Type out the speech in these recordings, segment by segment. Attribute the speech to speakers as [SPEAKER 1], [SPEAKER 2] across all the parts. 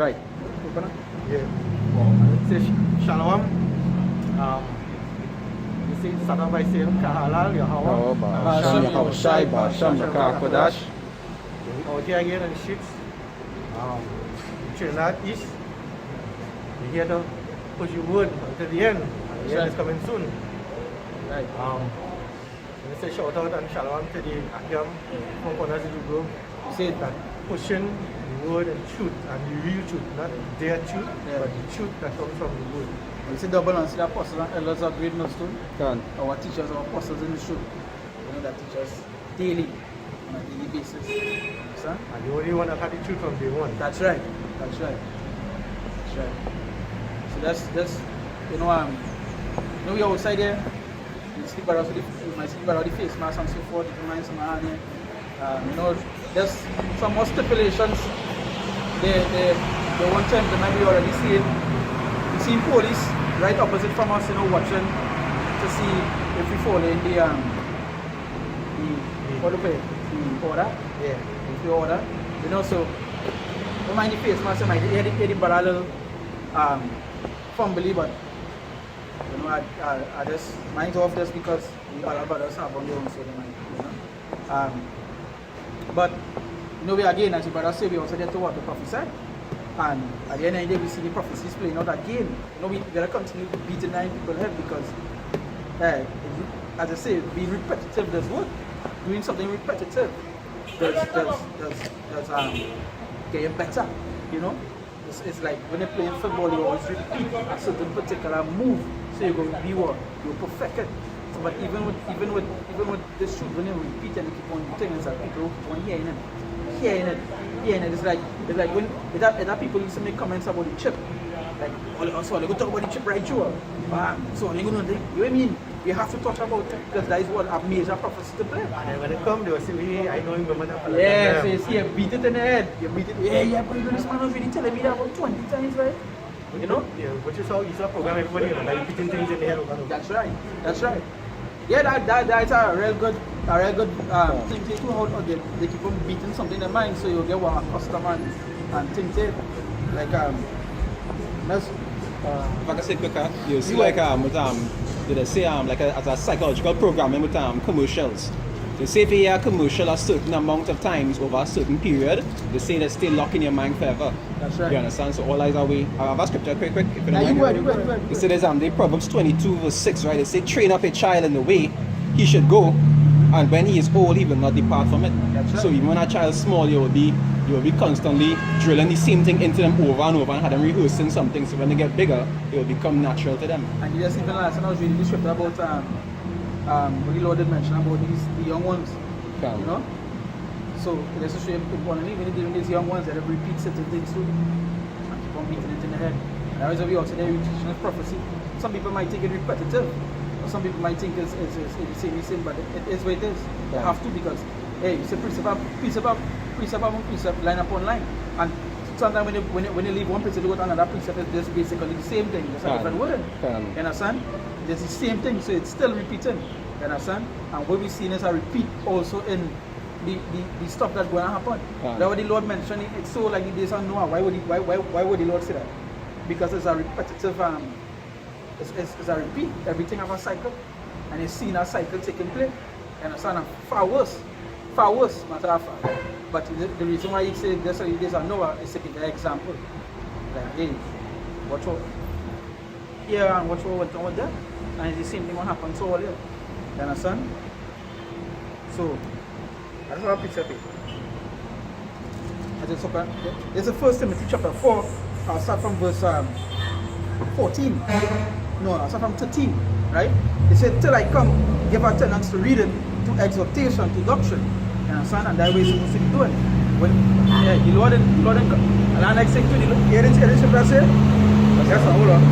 [SPEAKER 1] Right.
[SPEAKER 2] Yeah. It says Shalom. You see, start off by saying Kahalal, Yahweh.
[SPEAKER 1] Ba'asham Yahushai, Ba'asham Kodash.
[SPEAKER 2] Out here again in ships. Trinidad East. We're here to push your word until the end. The end is coming soon.
[SPEAKER 1] Right.
[SPEAKER 2] Let me say shout out and shalom to the Akyam from Corners of the Grove. Say that pushing the word and truth and the real truth, not their truth, but the truth that comes from the word.
[SPEAKER 3] You see double and see the apostles and elders are great millstone.
[SPEAKER 1] Can.
[SPEAKER 3] Our teachers, our apostles in the show. You know that teach us daily, on a daily basis. Understand?
[SPEAKER 2] And the only one that had the truth from day one.
[SPEAKER 3] That's right. That's right. That's right. So that's you know we outside there. You sleep around with you might sleep around the face mask and so forth. You mind some hand here. You know, there's some more stipulations. The one time they might be already seeing police right opposite from us, you know, watching to see if we follow in the what do you say? The order.
[SPEAKER 2] Yeah.
[SPEAKER 3] If the order. You know, so don't mind the face mask, you might hear the barrel fumbly, but you know, I just mind off this because the other brothers have on their own, so they might, you know. But you know, we again, as the brother say, we also get to what the prophet said. And at the end of the day, we see the prophecies playing out again. You know, we gotta continue to beat the 9 people head because, as I say, being repetitive does work. Doing something repetitive does get you better. You know, it's like when you're playing football, you always repeat a certain particular move, so you're going to be what you perfect it. So, but even with this truth, when you repeat and you keep on doing things, that people keep on hearing it. It's like when that people used to make comments about the chip. Like, so they go talk about the chip right through. So they're going to think, you know what I mean? You have to talk about it because that is what a major prophecy to play.
[SPEAKER 2] And then when they come, they will say, hey, I know him,
[SPEAKER 3] yeah, so you see, you beat it in the head. You beat it, yeah, but you know, this man was really telling me that about 20 times, right? You know?
[SPEAKER 2] Yeah, but you saw program everybody, you know, like repeating things in the head over and over.
[SPEAKER 3] That's right. Yeah, that's a real good thing to do. How they keep on beating something in their mind, so you get one customer and things it. Like that's.
[SPEAKER 1] If I can say quicker, you see like they say like as a psychological programming with commercials. They say if you hear a commercial a certain amount of times over a certain period, they say they stay locked in your mind forever.
[SPEAKER 3] That's right.
[SPEAKER 1] You understand? So all eyes are way. I have a scripture quick if you don't
[SPEAKER 3] Now
[SPEAKER 1] mind.
[SPEAKER 3] you go ahead.
[SPEAKER 1] It says the Proverbs 22 verse 6, right? They say train up a child in the way he should go, and when he is old he will not depart from it.
[SPEAKER 3] That's right.
[SPEAKER 1] So even when a child is small, you will be constantly drilling the same thing into them over and over and have them rehearsing something, so when they get bigger it will become natural to them.
[SPEAKER 3] And you just even last time I was reading the scripture about what the Lord did mention about the young ones.
[SPEAKER 1] Yeah.
[SPEAKER 3] You know? So let's just show you importantly when they're doing these young ones that they repeat certain things too. And keep on beating it in the head. And that is why we also there we teach prophecy. Some people might think it repetitive. Or some people might think it's the same, but it is what it is. You have to, because hey, it's a precept line upon line. And sometimes when you leave one precept to go to another precept, it's just basically the same thing, just a different word. You understand? It's the same thing, so it's still repeating. You understand? And what we're seeing is a repeat also in the stuff that's going to happen. That's what the Lord mentioned. It's so like the days of Noah. Why would the Lord say that? Because it's a repetitive it's a repeat. Everything has a cycle, and you've seen a cycle taking place. You understand? And far worse, matter of fact. But the reason why he said this are the days of Noah is to give an example. Like, hey, watch out here and watch what went on with them. And it's the same thing what happened to all here. You understand? So that's what I picture it. This is 1 Timothy chapter 4. I'll start from verse 14. No, I'll start from 13. Right? It said, till I come, give attendance to reading, to exhortation, to doctrine. You understand? And that way it's supposed to be doing. When the Lord and the next thing to the Lord, hear this scripture say? Yes, hold on.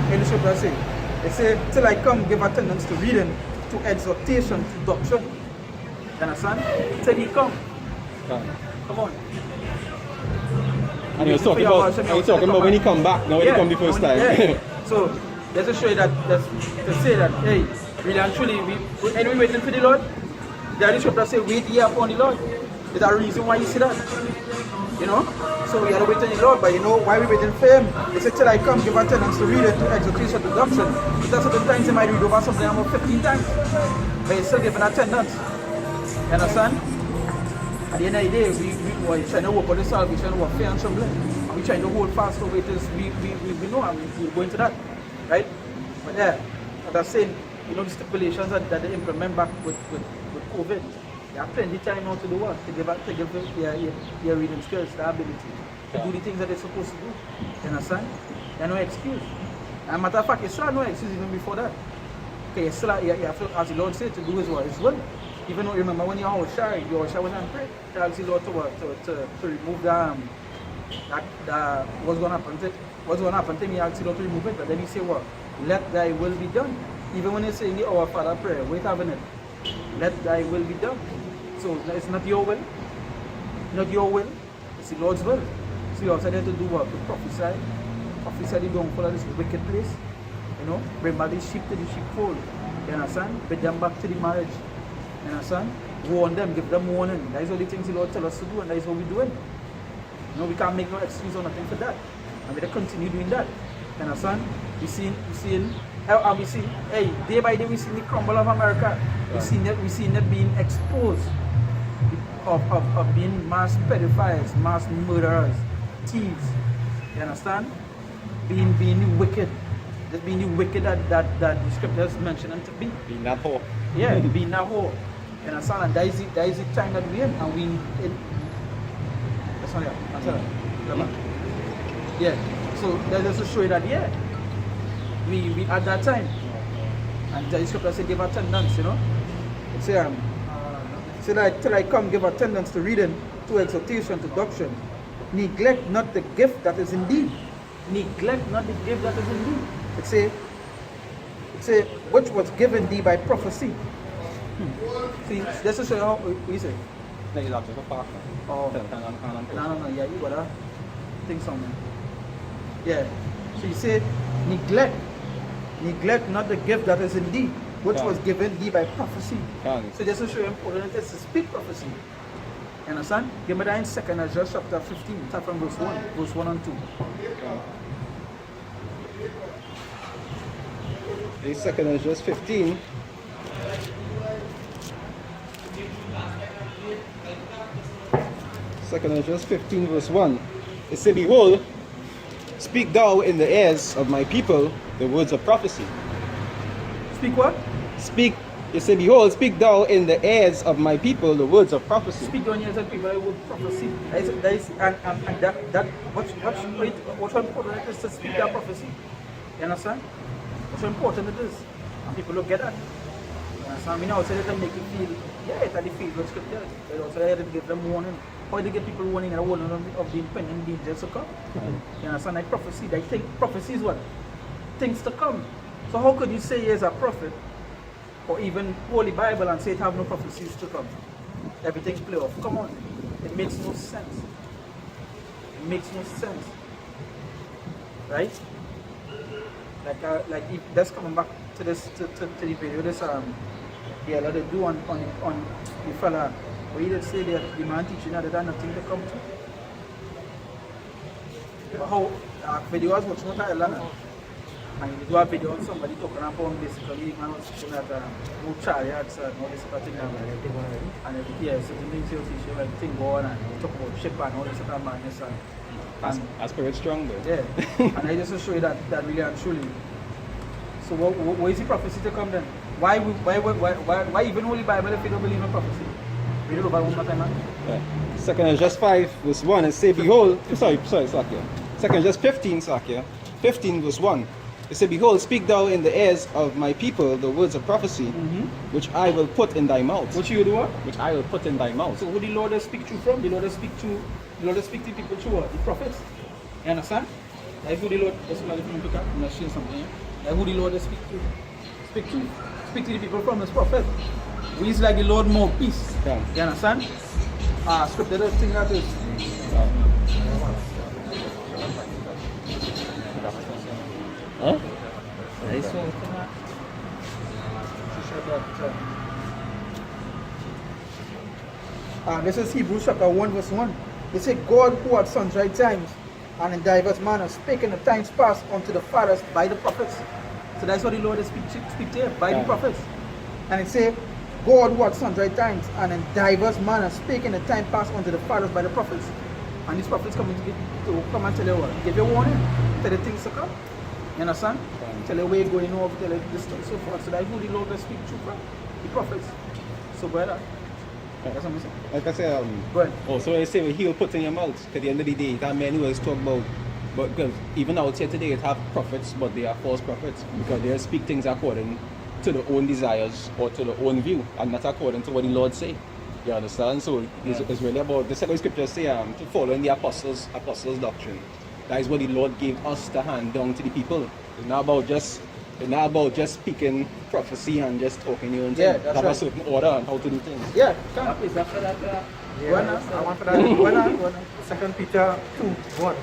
[SPEAKER 3] Hear the scripture say? It said, till I come, give attendance to reading, to exhortation, to doctrine. You understand? Till he come. Come on.
[SPEAKER 1] And you're talking about when he come back, not when he come the first time.
[SPEAKER 3] Yeah. So let's just show you that to say that, hey, really and truly, we waiting for the Lord. there the scripture say, wait ye upon the Lord. There's a reason why you see that. You know? So we are waiting on the Lord, but you know why we waiting for him? He said, till I come, give attendance to read it, to exhortation, to doctrine. Because certain times he might read over something about 15 times. But he's still giving attendance. You understand? At the end of the day, we're trying to work on the salvation of fear and trembling. And we're trying to hold fast over it as we know, and we'll go into that. Right? But yeah, as I said, you know the stipulations that they implement back with COVID. They have plenty of time now to do what? To give their reading skills, the ability to do the things that they're supposed to do. You understand? There's no excuse. And matter of fact, you still have no excuse even before that. Okay, you still have, you have to, as the Lord said, to do his will. Even though, remember when you're shower wasn't pray. To ask the Lord to remove that what's going to happen to me, ask the Lord to remove it. But then he say what? Let thy will be done. Even when you say in the Our Father prayer, wait a minute. Let thy will be done. So it's not your will. Not your will. It's the Lord's will. So you also have to do what? To prophesy. Prophesy the downfall of this wicked place. You know? Bring back the sheep to the sheepfold. You understand? Bring them back to the marriage. You understand? Warn them, give them warning. That is all the things the Lord tells us to do, and that is what we're doing. You know, we can't make no excuse or nothing for that. And we have to continue doing that. You understand? We see, hey, day by day we see the crumble of America. We see them being exposed of being mass pedophiles, mass murderers, thieves. You understand? Being the wicked. Just being the wicked that the scriptures mention them to be.
[SPEAKER 1] Being that whole.
[SPEAKER 3] Yeah, being that whole. You understand? And that is the time that we're in. And we that's not it. Yeah. So that just to show you that we at that time. And the scripture said give attendance, you know. It say till I come give attendance to reading, to exhortation, to doctrine. Neglect not the gift that is in thee. Neglect not the gift that is in thee. It say which was given thee by prophecy. See, this is how we say.
[SPEAKER 1] Like you have to go back.
[SPEAKER 3] Oh, no, yeah, you gotta think something. Yeah. So you say neglect not the gift that is in thee, which was given thee by prophecy. So just to show you how important it is to speak prophecy. You understand? Give me that in 2 Ezra chapter 15, start from verse 1 and 2.
[SPEAKER 1] The 2 Ezra 15. Second Ezra 15 verse 1. It says, behold, speak thou in the ears of my people the words of prophecy.
[SPEAKER 3] Speak what?
[SPEAKER 1] Speak, it says, behold, speak thou in the ears of my people the words of prophecy.
[SPEAKER 3] Speak down here to people the word prophecy. What's important it is to speak that prophecy. You understand? What's important it is. And people look at that. You understand? We now say that make you feel, it's at the field of scripture. They also have to give them warning. How they give people warning and warning of the impending dangers to come. You understand? Like prophecy. They think prophecy is what? Things to come. So how could you say he is a prophet, or even Holy Bible, and say it have no prophecies to come? Everything's play off. Come on. It makes no sense. It makes no sense. Right? Like if that's coming back to this to the video this that they do on the fella where he did say that the man teaching that there's nothing to come to. How video was watching what I learned. And you do a video on somebody talking about basically man was teaching that no chariots and all this sort of thing and so the main sales issue like thing going and talk about ship and all this sort of madness
[SPEAKER 1] That's pretty strong though.
[SPEAKER 3] Yeah. And I just to show you that really and truly. So what is the prophecy to come then? Why even Holy Bible if you don't believe in prophecy? Read it over one more time, man.
[SPEAKER 1] Yeah. 2 Ezra 5 verse 1 and say, behold, sorry, Sakia. 2 Ezra 15, Sakia. 15 verse 1. It said, behold, speak thou in the ears of my people the words of prophecy, which I will put in thy mouth.
[SPEAKER 3] What you do what?
[SPEAKER 1] Which I will put in thy mouth.
[SPEAKER 3] So who the Lord does speak to from? The Lord does speak to people through what? The prophets. You understand? Like who the Lord that's what I'm pick up. I'm gonna show you something. Like who the Lord does speak to. Speak to the people from his prophet. We is like the Lord more peace.
[SPEAKER 1] Yeah.
[SPEAKER 3] You understand? Scripture does think that is.
[SPEAKER 1] Huh?
[SPEAKER 3] Nice one. This is Hebrews chapter 1 verse 1. They say, God who at sundry times and in diverse manners spake in the times past unto the fathers by the prophets. So that's what the Lord is speak here, by the prophets. And it say, God who at sundry times and in diverse manners spake in the time past unto the fathers by the prophets. And these prophets come and tell you what? Give you warning, tell you things to come. You understand? Tell you where you're going off, tell you this and so forth. So that's who the Lord will speak to from, the prophets. So brother, that's what I'm saying.
[SPEAKER 1] Like I say,
[SPEAKER 3] Go ahead.
[SPEAKER 1] also I say he'll put in your mouth. At the end of the day, that many always talk about. But because even out here today, it have prophets, but they are false prophets because they speak things according to their own desires or to their own view, and not according to what the Lord say. You understand? So it's really about the second scripture say to follow in the apostles' doctrine. That is what the Lord gave us to hand down to the people. It's not about just speaking prophecy and just talking your own thing.
[SPEAKER 3] That's
[SPEAKER 1] Have
[SPEAKER 3] right.
[SPEAKER 1] a certain order on how to do things.
[SPEAKER 3] Yeah, come please after that.
[SPEAKER 2] I want for that. 2 Peter 2:1.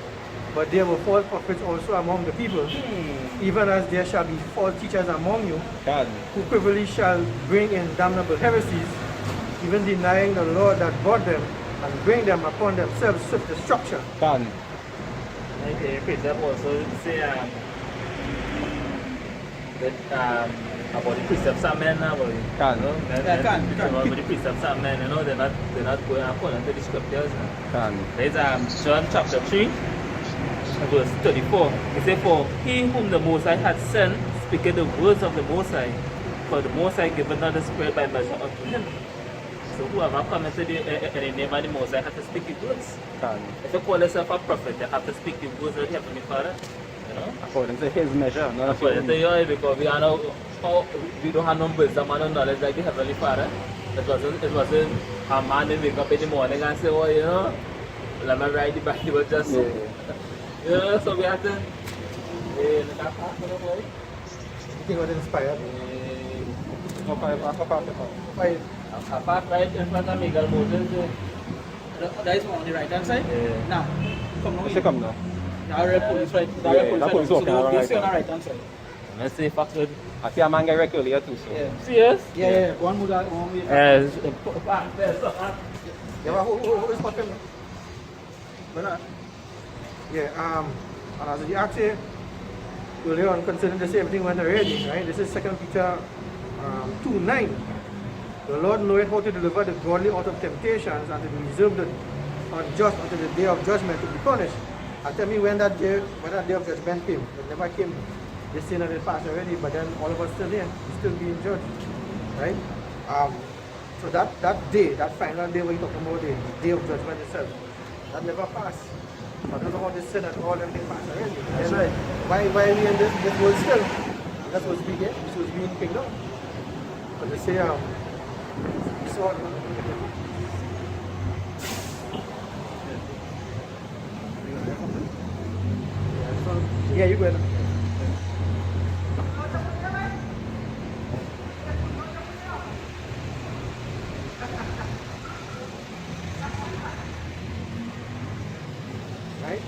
[SPEAKER 2] But there were false prophets also among the people, even as there shall be false teachers among you,
[SPEAKER 1] God.
[SPEAKER 2] who privily shall bring in damnable heresies, even denying the Lord that bought them, and bring them upon themselves swift destruction.
[SPEAKER 1] God.
[SPEAKER 4] Okay, precept also say that about the precepts of men about it.
[SPEAKER 1] Can.
[SPEAKER 4] You know,
[SPEAKER 3] Yeah, can.
[SPEAKER 4] about the precepts of men, you know, they're not going according to the scriptures.
[SPEAKER 1] Can.
[SPEAKER 4] There's John chapter 3, verse 34. It says, for he whom the Most High hath sent speaketh the words of the Most High, for the Most High giveth not the Spirit by measure unto him. So whoever comes into the name of the Most High has to speak his words.
[SPEAKER 1] Can.
[SPEAKER 4] If you call yourself a prophet, you have to speak the words of the Heavenly Father. You know?
[SPEAKER 1] According to his measure, not
[SPEAKER 4] According to you, because we don't have no wisdom and no knowledge like the Heavenly Father. It wasn't a man who wake up in the morning and say, well, you know, let me write the Bible just so. You know, so we have to look at that, you know, boy.
[SPEAKER 2] You think what inspired?
[SPEAKER 4] Apart right in front of Miguel Moses.
[SPEAKER 3] That is on the right hand side.
[SPEAKER 4] Yeah.
[SPEAKER 3] Now, come now.
[SPEAKER 1] What's it come now?
[SPEAKER 3] The area police right. The
[SPEAKER 1] Yeah,
[SPEAKER 3] area
[SPEAKER 1] that
[SPEAKER 3] police
[SPEAKER 1] police
[SPEAKER 3] right. So
[SPEAKER 1] walking
[SPEAKER 3] they
[SPEAKER 1] around
[SPEAKER 3] see on the
[SPEAKER 1] right
[SPEAKER 3] right hand side.
[SPEAKER 4] Let's see if I could.
[SPEAKER 1] I see a man get wrecked earlier too, so.
[SPEAKER 3] Yeah.
[SPEAKER 4] Serious?
[SPEAKER 3] Yeah. One more, one way.
[SPEAKER 2] Yeah, who is talking? Yeah, and as you asked earlier on concerning the same thing went already, right? This is 2 Peter 2:9. The Lord knoweth how to deliver the godly out of temptations and to reserve the unjust until the day of judgment to be punished. And tell me when that day of judgment came. It never came. They sin that it passed already, but then all of us still here, still being judged, right? So that day, that final day when you're talking about the day of judgment itself, that never passed. But because of all this sin and all everything passed already.
[SPEAKER 3] That's
[SPEAKER 2] Then
[SPEAKER 3] right.
[SPEAKER 2] Why are we in this world still? That's what's being here. This was being picked up. But they say, so yeah, you go ahead. Right?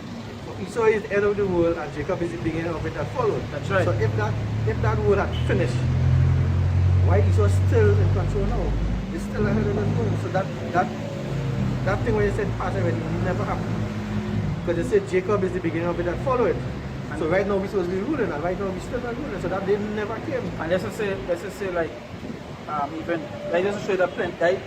[SPEAKER 2] So Esau is the end of the world and Jacob is the beginning of it that followed.
[SPEAKER 3] That's right.
[SPEAKER 2] So if that world had finished, why Esau still in control now? He's still ahead of the world. So that thing when you said past already never happened. Because they said Jacob is the beginning of it that followed. So right now we're supposed to be ruling, and right now we're still not ruling. So that day never came.
[SPEAKER 3] And let's just say like, even like just to show you that plenty, like,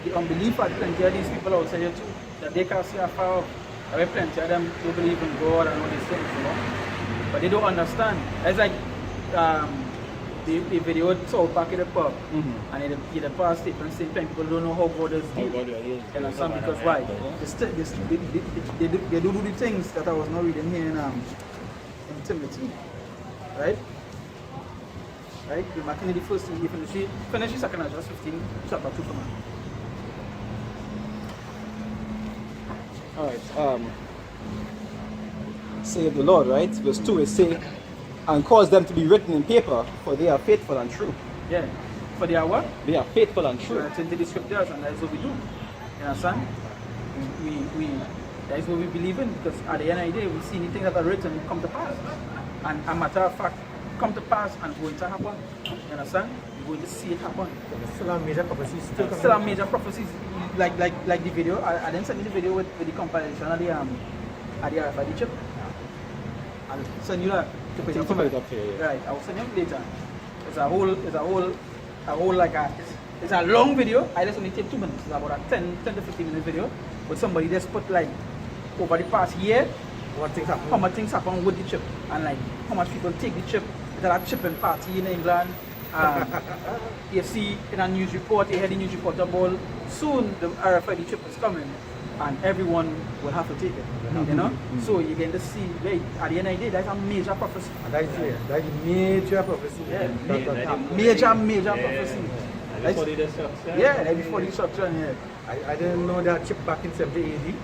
[SPEAKER 3] the unbelief at plenty of these people outside here too, that they can see afar off. There are plenty of them who believe in God and all these things, you know, but they don't understand. It's like the video South Park in the pub, and in the past statement saying people don't know how God is deep. You understand? Because why? They do the things that I was not reading here in Timothy, right? Right? We're marking the first thing, finish the second verse 15, chapter 2 for now.
[SPEAKER 1] Alright, save the Lord, right? Verse 2 is say, and cause them to be written in paper, for they are faithful and true.
[SPEAKER 3] Yeah. For they are what?
[SPEAKER 1] They are faithful and true.
[SPEAKER 3] We're attending the scriptures, and that is what we do. You understand? That is what we believe in, because at the end of the day, we see anything that are written come to pass. And a matter of fact, come to pass and going to happen. You understand? You're going to see it happen.
[SPEAKER 2] Still a major prophecy. Still coming.
[SPEAKER 3] Still have major prophecies like the video. I didn't send you the video with the compilation of the RFID chip. I'll send you that to put it
[SPEAKER 1] To put it up here, yeah.
[SPEAKER 3] Right, I'll send you later. It's a whole like it's a long video. I just only take 2 minutes. It's about a 10 to 15 minute video. But somebody just put like over the past year
[SPEAKER 2] What things happen?
[SPEAKER 3] how much things happen with the chip and like how much people take the chip. There's a chipping party in England. You see in a news report, you hear the news report about soon the RFID chip is coming and everyone will have to take it. You know? So you're going to see, wait, at the end of the day, that's a major prophecy.
[SPEAKER 2] And that's it. That's major prophecy.
[SPEAKER 3] Yeah,
[SPEAKER 4] Yeah,
[SPEAKER 3] major prophecy.
[SPEAKER 4] And before the destruction.
[SPEAKER 3] Yeah, like before the destruction, yeah.
[SPEAKER 2] I didn't know that chip back in 70 AD.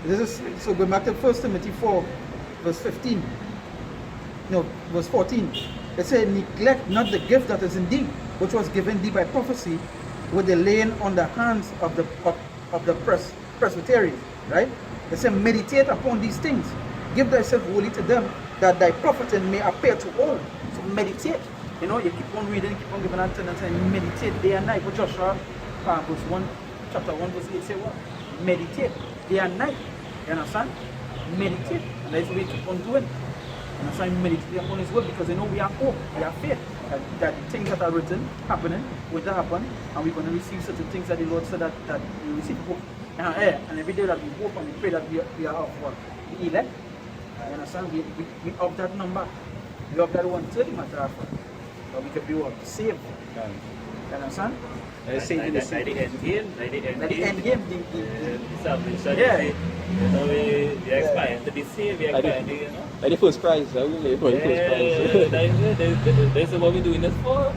[SPEAKER 3] This is so going back to 1 Timothy 4, verse 15. No, verse 14. It said, neglect not the gift that is in thee, which was given thee by prophecy, with the laying on the hands of the presbyteries. Right? It said, meditate upon these things, give thyself wholly to them, that thy profiting may appear to all. So meditate. You know, you keep on reading, keep on giving attendance, and you meditate day and night. But Joshua, verse 1, chapter 1, verse 8 say what? Meditate day and night. You understand? Meditate. And that's what we keep on doing. And that's why we meditate upon His word, because you know we have hope, we have faith that things that are written, happening, will happen, and we're going to receive certain things that the Lord said that we receive hope. And every day that we hope and we pray that we are of what? The elect. You understand? We of that number. We of that 130 matter of fact. But we could be what? Saved. You understand?
[SPEAKER 4] Like the end game.
[SPEAKER 3] Like the end game.
[SPEAKER 4] Salvation.
[SPEAKER 3] Yeah.
[SPEAKER 4] You know, we expect to be saved, we expect, you know.
[SPEAKER 1] Like the first prize, we lay for the first prize.
[SPEAKER 4] That's what we're doing this for.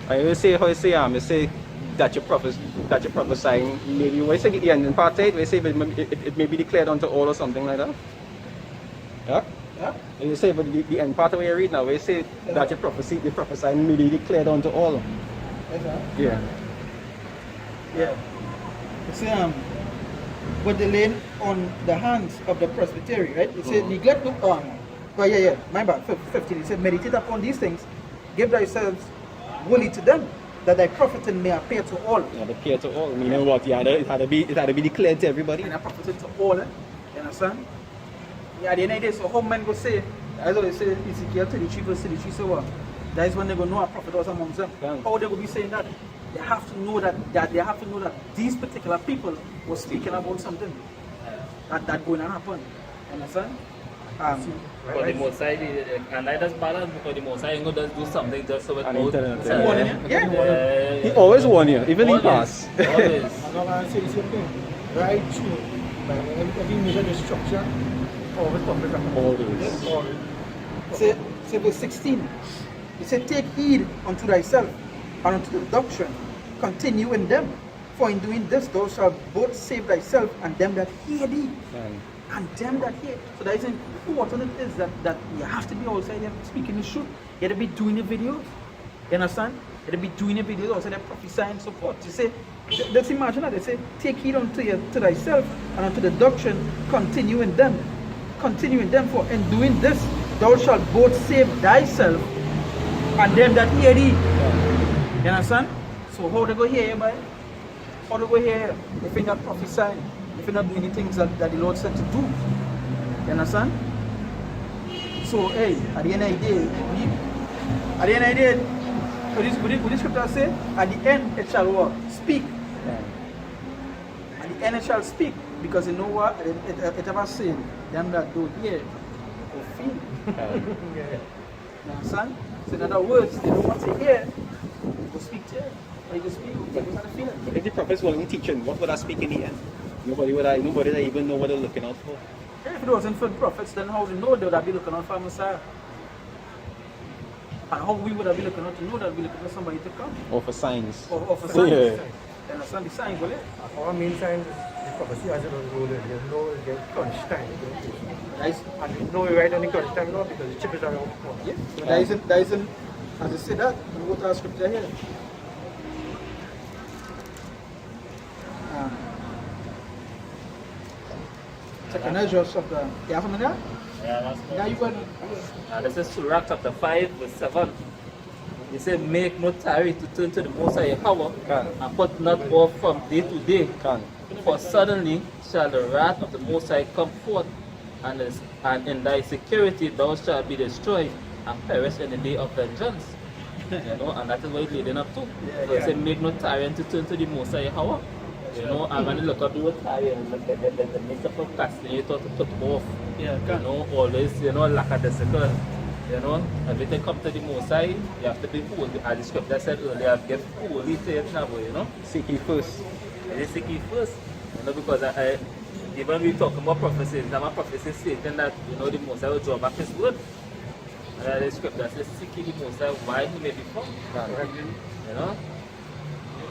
[SPEAKER 1] I will say how you say that you prophesying maybe when you say the end part it, we say it may be declared unto all or something like that. Yeah?
[SPEAKER 3] Yeah.
[SPEAKER 1] And you say but the end part of what you read now, we say that you prophesying may be declared unto all. Yeah.
[SPEAKER 3] Yeah. You see, but the laying on the hands of the presbytery, right? It said, neglect no my bad, 15. It said, meditate upon these things, give thyself wholly to them, that thy profiting may appear to all.
[SPEAKER 1] Yeah, appear to all. Meaning what? Yeah, it had to be declared to everybody.
[SPEAKER 3] And I profited to all, you understand? Yeah, at the end of the day, so how men go say, as I say, Ezekiel 33 verse 33, so what? That is when they go know a prophet was amongst them.
[SPEAKER 1] Yeah.
[SPEAKER 3] How they will be saying that? They have to know that these particular people were speaking about something that going to happen. Understand?
[SPEAKER 4] But the Mosai, and I just balance because the Mosai ain't gonna do something just so it
[SPEAKER 1] And
[SPEAKER 4] goes.
[SPEAKER 1] internet,
[SPEAKER 3] Warning you? Yeah.
[SPEAKER 1] He always warn you, even in past.
[SPEAKER 4] Always.
[SPEAKER 2] I'm not going to say the same thing. Right through. But every major destruction, always public.
[SPEAKER 1] Always.
[SPEAKER 2] Always.
[SPEAKER 3] Say verse 16. He said, take heed unto thyself and unto the doctrine. Continue in them. For in doing this thou shalt both save thyself and them that hear thee. And them that hear. So that is important it is that you have to be outside there speaking the truth. You have to be doing the videos. You understand? You have to be doing the videos also, they're prophesying support. You say, let's imagine that they say, take heed to thyself and unto the doctrine, continue in them. Continue in them, for in doing this thou shalt both save thyself and them that hear thee. You understand? So how they go hear you, boy? How they go hear you? If you're not prophesying, if you're not doing the things that the Lord said to do. You understand? So hey, at the end of the day, what the scripture say? At the end it shall what? Speak. At the end it shall speak. Because you know what? It ever said, them that don't hear will feel. You understand? So in other words, they don't want to hear, they will speak to you. Or you will speak, they will feel it.
[SPEAKER 1] But if the prophets wasn't teaching, what would I speak in the end? Nobody would even know what they're looking out for.
[SPEAKER 3] If it wasn't for the prophets, then how would you know they would have been looking out for Messiah? And how we would have been looking out to know that we're looking for somebody to come?
[SPEAKER 1] Or for signs.
[SPEAKER 3] Or for signs.
[SPEAKER 1] Yeah.
[SPEAKER 3] You understand the signs, will it?
[SPEAKER 2] Our main sign is the prophecy as it unfolded. There's no crunch time. And we know we're right on the crunch time now because the chip is around the corner.
[SPEAKER 3] Yeah. So there isn't, as I said that, we go to our scripture here. Second Ezra chapter, you have something there?
[SPEAKER 4] Yeah, that's
[SPEAKER 3] Now you got
[SPEAKER 4] this is Surah chapter 5, verse 7. He said, make no tarry to turn to the Most High Yahweh,
[SPEAKER 1] Can.
[SPEAKER 4] and put not off from day to day.
[SPEAKER 1] Can.
[SPEAKER 4] For suddenly shall the wrath of the Most High come forth, and in thy security thou shalt be destroyed, and perish in the day of vengeance. And that is what he's leading up to. So he said, make no tarrying to turn to the Most High Yahweh. And when you look up the word tarrying, it means to procrastinate or to put off.
[SPEAKER 3] Yeah,
[SPEAKER 4] Always, lackadaisical. Everything come to the Most High, you have to be holy. As the scripture said earlier, get holy to it now,
[SPEAKER 1] Seek ye first.
[SPEAKER 4] They seek ye first. Because even we talk about prophecies, there are prophecies stating that the Most High will draw back his word. And the scripture says, seek ye the Most High while he may be found.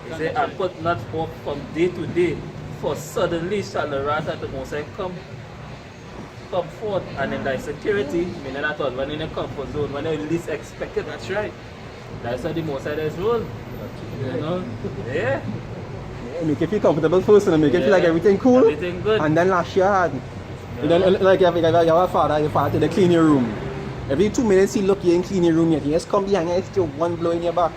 [SPEAKER 4] He said, and put not off from day to day, for suddenly shall the wrath of the Most High come forth, and in thy security, meaning that when in a comfort zone, when you least expect it.
[SPEAKER 3] That's right.
[SPEAKER 4] That's how the Most High does roll. Yeah.
[SPEAKER 1] Make you feel comfortable first and make you feel like everything cool.
[SPEAKER 4] Everything good.
[SPEAKER 1] And then last year, like you have a father, your father to clean your room. Every 2 minutes he look you and clean your room, you just come behind and still one blow in your back.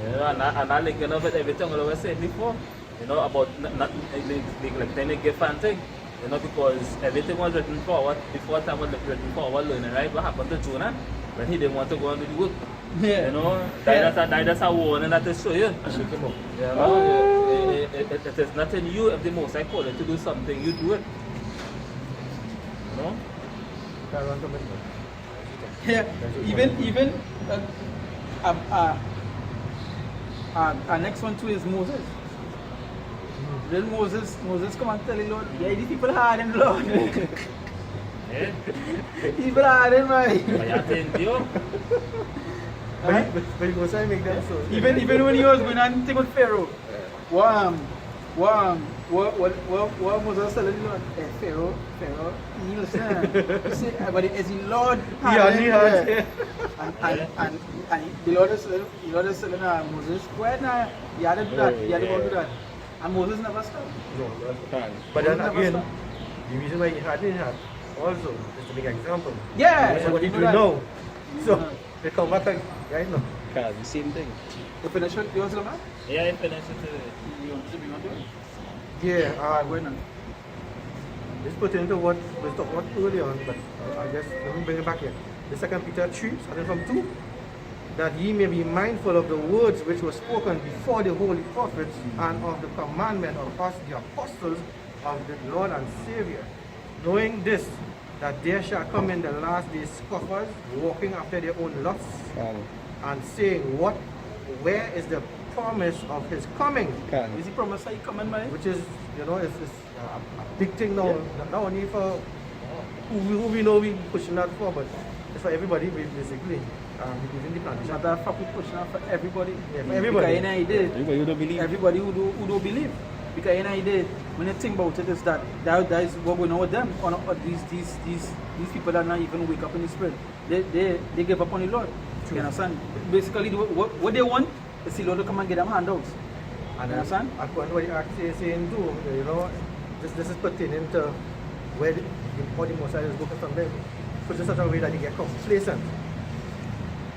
[SPEAKER 4] And I linking up with everything I always said before, about not neglecting the gift and thing. Because everything was written forward, before time was written forward learning, right? What happened to Jonah when he didn't want to go and do the work? That's a warning that to show you. It is not in you if the Most High call you to do something, you do it.
[SPEAKER 3] Yeah, even our next one too is Moses. Then Moses come and tell the Lord, yeah, these people hard in Lord. People hard in man.
[SPEAKER 2] But he goes and make them so.
[SPEAKER 3] Even when he was going on thing with Pharaoh, what Moses telling the Lord? Hey, Pharaoh, you listen. But is the Lord hard? And the Lord is telling Moses, go ahead now, you had to do that, you had to go do that. And Moses never stopped.
[SPEAKER 2] No, but then again, the reason why he hadn't had also is to make an example.
[SPEAKER 3] Yeah.
[SPEAKER 2] That's what he do now. So they come back and right now.
[SPEAKER 1] The same thing.
[SPEAKER 3] You finish it? You want to know?
[SPEAKER 4] Yeah, I finished it.
[SPEAKER 3] You want to do it?
[SPEAKER 2] Yeah,
[SPEAKER 3] Going on.
[SPEAKER 2] this put into what we talked about early on, but I guess let me bring it back here. The 2 Peter 3, starting from 2, that ye may be mindful of the words which were spoken before the holy prophets and of the commandment of us, the apostles of the Lord and Savior, knowing this, that there shall come in the last days scoffers, walking after their own lusts, and saying, where is the promise of his coming?
[SPEAKER 3] Is he promised that he coming, man?
[SPEAKER 2] Which is, it's a big thing now, not only for who we know we pushing that for, but it's for everybody basically. Including the plantation.
[SPEAKER 3] Matter of fact, we pushing out for everybody.
[SPEAKER 2] Yeah, for everybody.
[SPEAKER 3] Because he did.
[SPEAKER 1] Everybody who don't believe.
[SPEAKER 3] Everybody who don't believe. Because he did. When you think about it, is that is what going on with them. These people that not even wake up in the spirit. They give up on the Lord. You understand? Basically, what they want is the Lord to come and get them handouts.
[SPEAKER 2] And
[SPEAKER 3] you understand?
[SPEAKER 2] According to what the act is saying too, this is pertaining to where the Most High is looking from them. Put in such a way that they get complacent.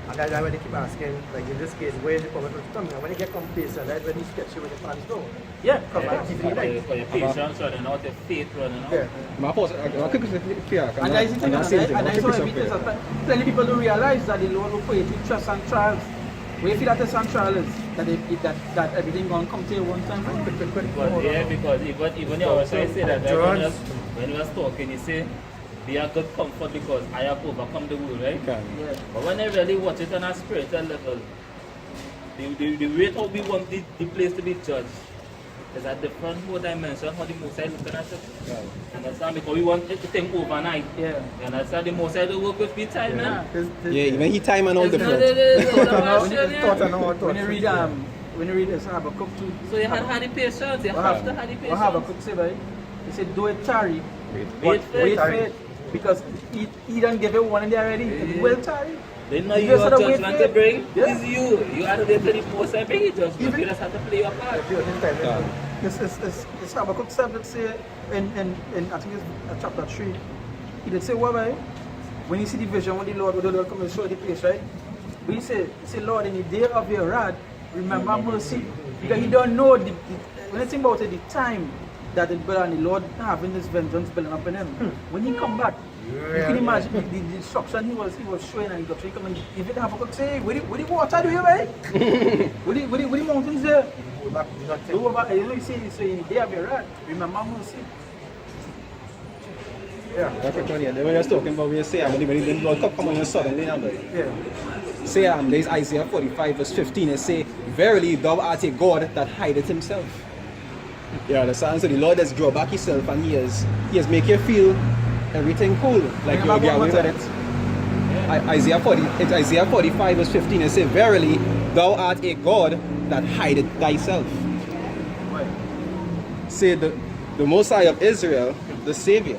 [SPEAKER 2] And that's why they keep asking, like in this case, where is the promise coming? And when they get complacent, that's when they sketch you with the plans go.
[SPEAKER 3] Yeah.
[SPEAKER 2] Come back, keep it right.
[SPEAKER 4] For your patience running out, your faith running out.
[SPEAKER 2] Yeah.
[SPEAKER 1] My pause, I could clear.
[SPEAKER 3] And that's the thing, and that's why plenty people don't realize that the Lord will put you through trust and trials. Where you feel that the sun trial is, that everything gonna come to you one time.
[SPEAKER 4] Because even you always say that when you was talking, you say, be a good comfort because I have overcome the world, right?
[SPEAKER 3] Yeah.
[SPEAKER 4] But when I really watch it on a spiritual level, the rate how we want the place to be judged is a different whole dimension how the Most High looking at it.
[SPEAKER 1] Right.
[SPEAKER 4] Understand? Because we want it to think overnight.
[SPEAKER 3] Yeah.
[SPEAKER 4] You understand? The Most High to work with me time, man.
[SPEAKER 1] Yeah, even he time and all different.
[SPEAKER 3] When you read this Habakkuk 2.
[SPEAKER 4] So you had the patience, you have to have the patience.
[SPEAKER 3] What Habakkuk say, right? He said, do it tarry.
[SPEAKER 4] Wait
[SPEAKER 3] faith. Because he done give it one in there already. It will tarry.
[SPEAKER 4] They know you have judgment to bring.
[SPEAKER 3] Yeah.
[SPEAKER 4] It's you. You have to wait for the Most High bring it judgment. You just have to play your part.
[SPEAKER 3] This Habakkuk 7 that say in I think it's chapter 3. He did say what, right? when you see the vision, when the Lord come and show the place, right? When you say, Lord, in the day of your wrath, remember mercy. Because you don't know, when you think about it, the time that the brother and the Lord having this vengeance building up in him. When he come back, you can imagine the destruction he was showing, and he come and if it Habakkuk say, where the water do you, right? Where the mountains there? Go back, you know, you say, so in the day of your wrath, remember mercy.
[SPEAKER 2] Yeah.
[SPEAKER 1] That's what when you're talking about when you say, when the Lord come on your suddenly,
[SPEAKER 2] Yeah.
[SPEAKER 1] say, there's Isaiah 45 verse 15, it say, verily thou art a God that hideth himself. You understand? So the Lord has draw back himself and he has make you feel everything cool. Like you'll get away with it. Isaiah 45 verse 15, it say, verily thou art a God that hideth thyself.
[SPEAKER 3] Right.
[SPEAKER 1] Say the Messiah of Israel, the Savior.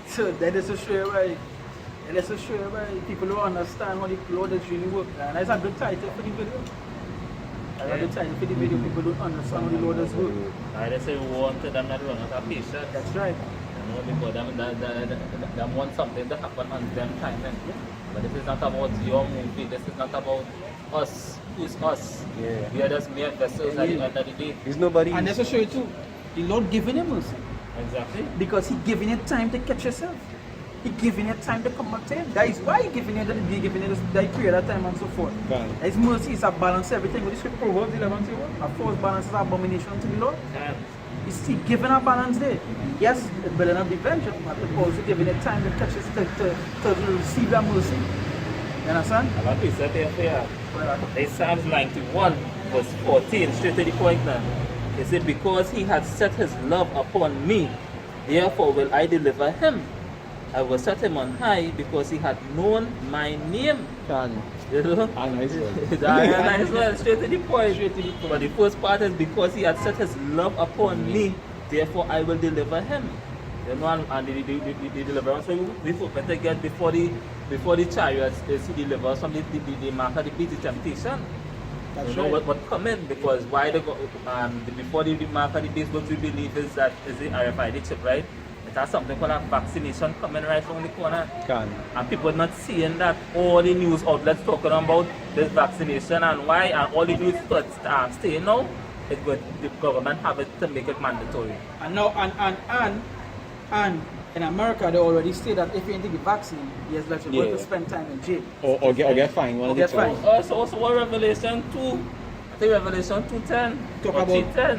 [SPEAKER 3] So that is a show where people don't understand how the Lord is really working. And that's a good title for the video. That's a good title for the video. People don't understand how the Lord is working.
[SPEAKER 4] I just say wanted them not run out of patience.
[SPEAKER 3] That's right.
[SPEAKER 4] You know, because them want something to happen on them time. But this is not about your movie. This is not about us. Who's us?
[SPEAKER 1] Yeah.
[SPEAKER 4] We are just mere vessels at the end of the day.
[SPEAKER 1] He's nobody.
[SPEAKER 3] And that's a show too. The Lord giving him mercy.
[SPEAKER 4] Exactly.
[SPEAKER 3] Because he giving you time to catch yourself. He giving you time to come back to him. That is why he giving you that period of time and so forth.
[SPEAKER 1] Right.
[SPEAKER 3] His mercy is a balance everything. With the scripture Proverbs 11:1, a false balance is an abomination to the Lord. He's still giving a balance there. Yes, it's better not be vengeance, but also giving you time to catch yourself to receive that mercy. You understand?
[SPEAKER 4] I want to say there. In Psalms 91 verse 14, straight to the point now. He said, because he had set his love upon me, therefore will I deliver him. I will set him on high because he had known my name. You know?
[SPEAKER 1] Nice.
[SPEAKER 4] Nice one, straight to the point. But the first part is because he had set his love upon me, therefore I will deliver him. You know, and the deliverance we better get before the chariots is he delivers from the mark of the beast, the temptation.
[SPEAKER 3] That's
[SPEAKER 4] you know
[SPEAKER 3] right.
[SPEAKER 4] what come in, because why before the mark of the beast, what we believe is that is the RFID chip, right? It has something called a vaccination coming right from the corner. And people not seeing that all the news outlets talking about this vaccination and why, and all the news staying now, it's good. The government have it to make it mandatory.
[SPEAKER 3] And now, and in America, they already say that if you ain't take the vaccine, you're going to spend time in jail.
[SPEAKER 1] Or get fined. One
[SPEAKER 3] Or
[SPEAKER 1] of the
[SPEAKER 3] get
[SPEAKER 1] two.
[SPEAKER 3] fined.
[SPEAKER 4] Also what Revelation 2, I think Revelation 2:10,
[SPEAKER 3] Talk
[SPEAKER 4] or
[SPEAKER 3] about
[SPEAKER 4] 3:10.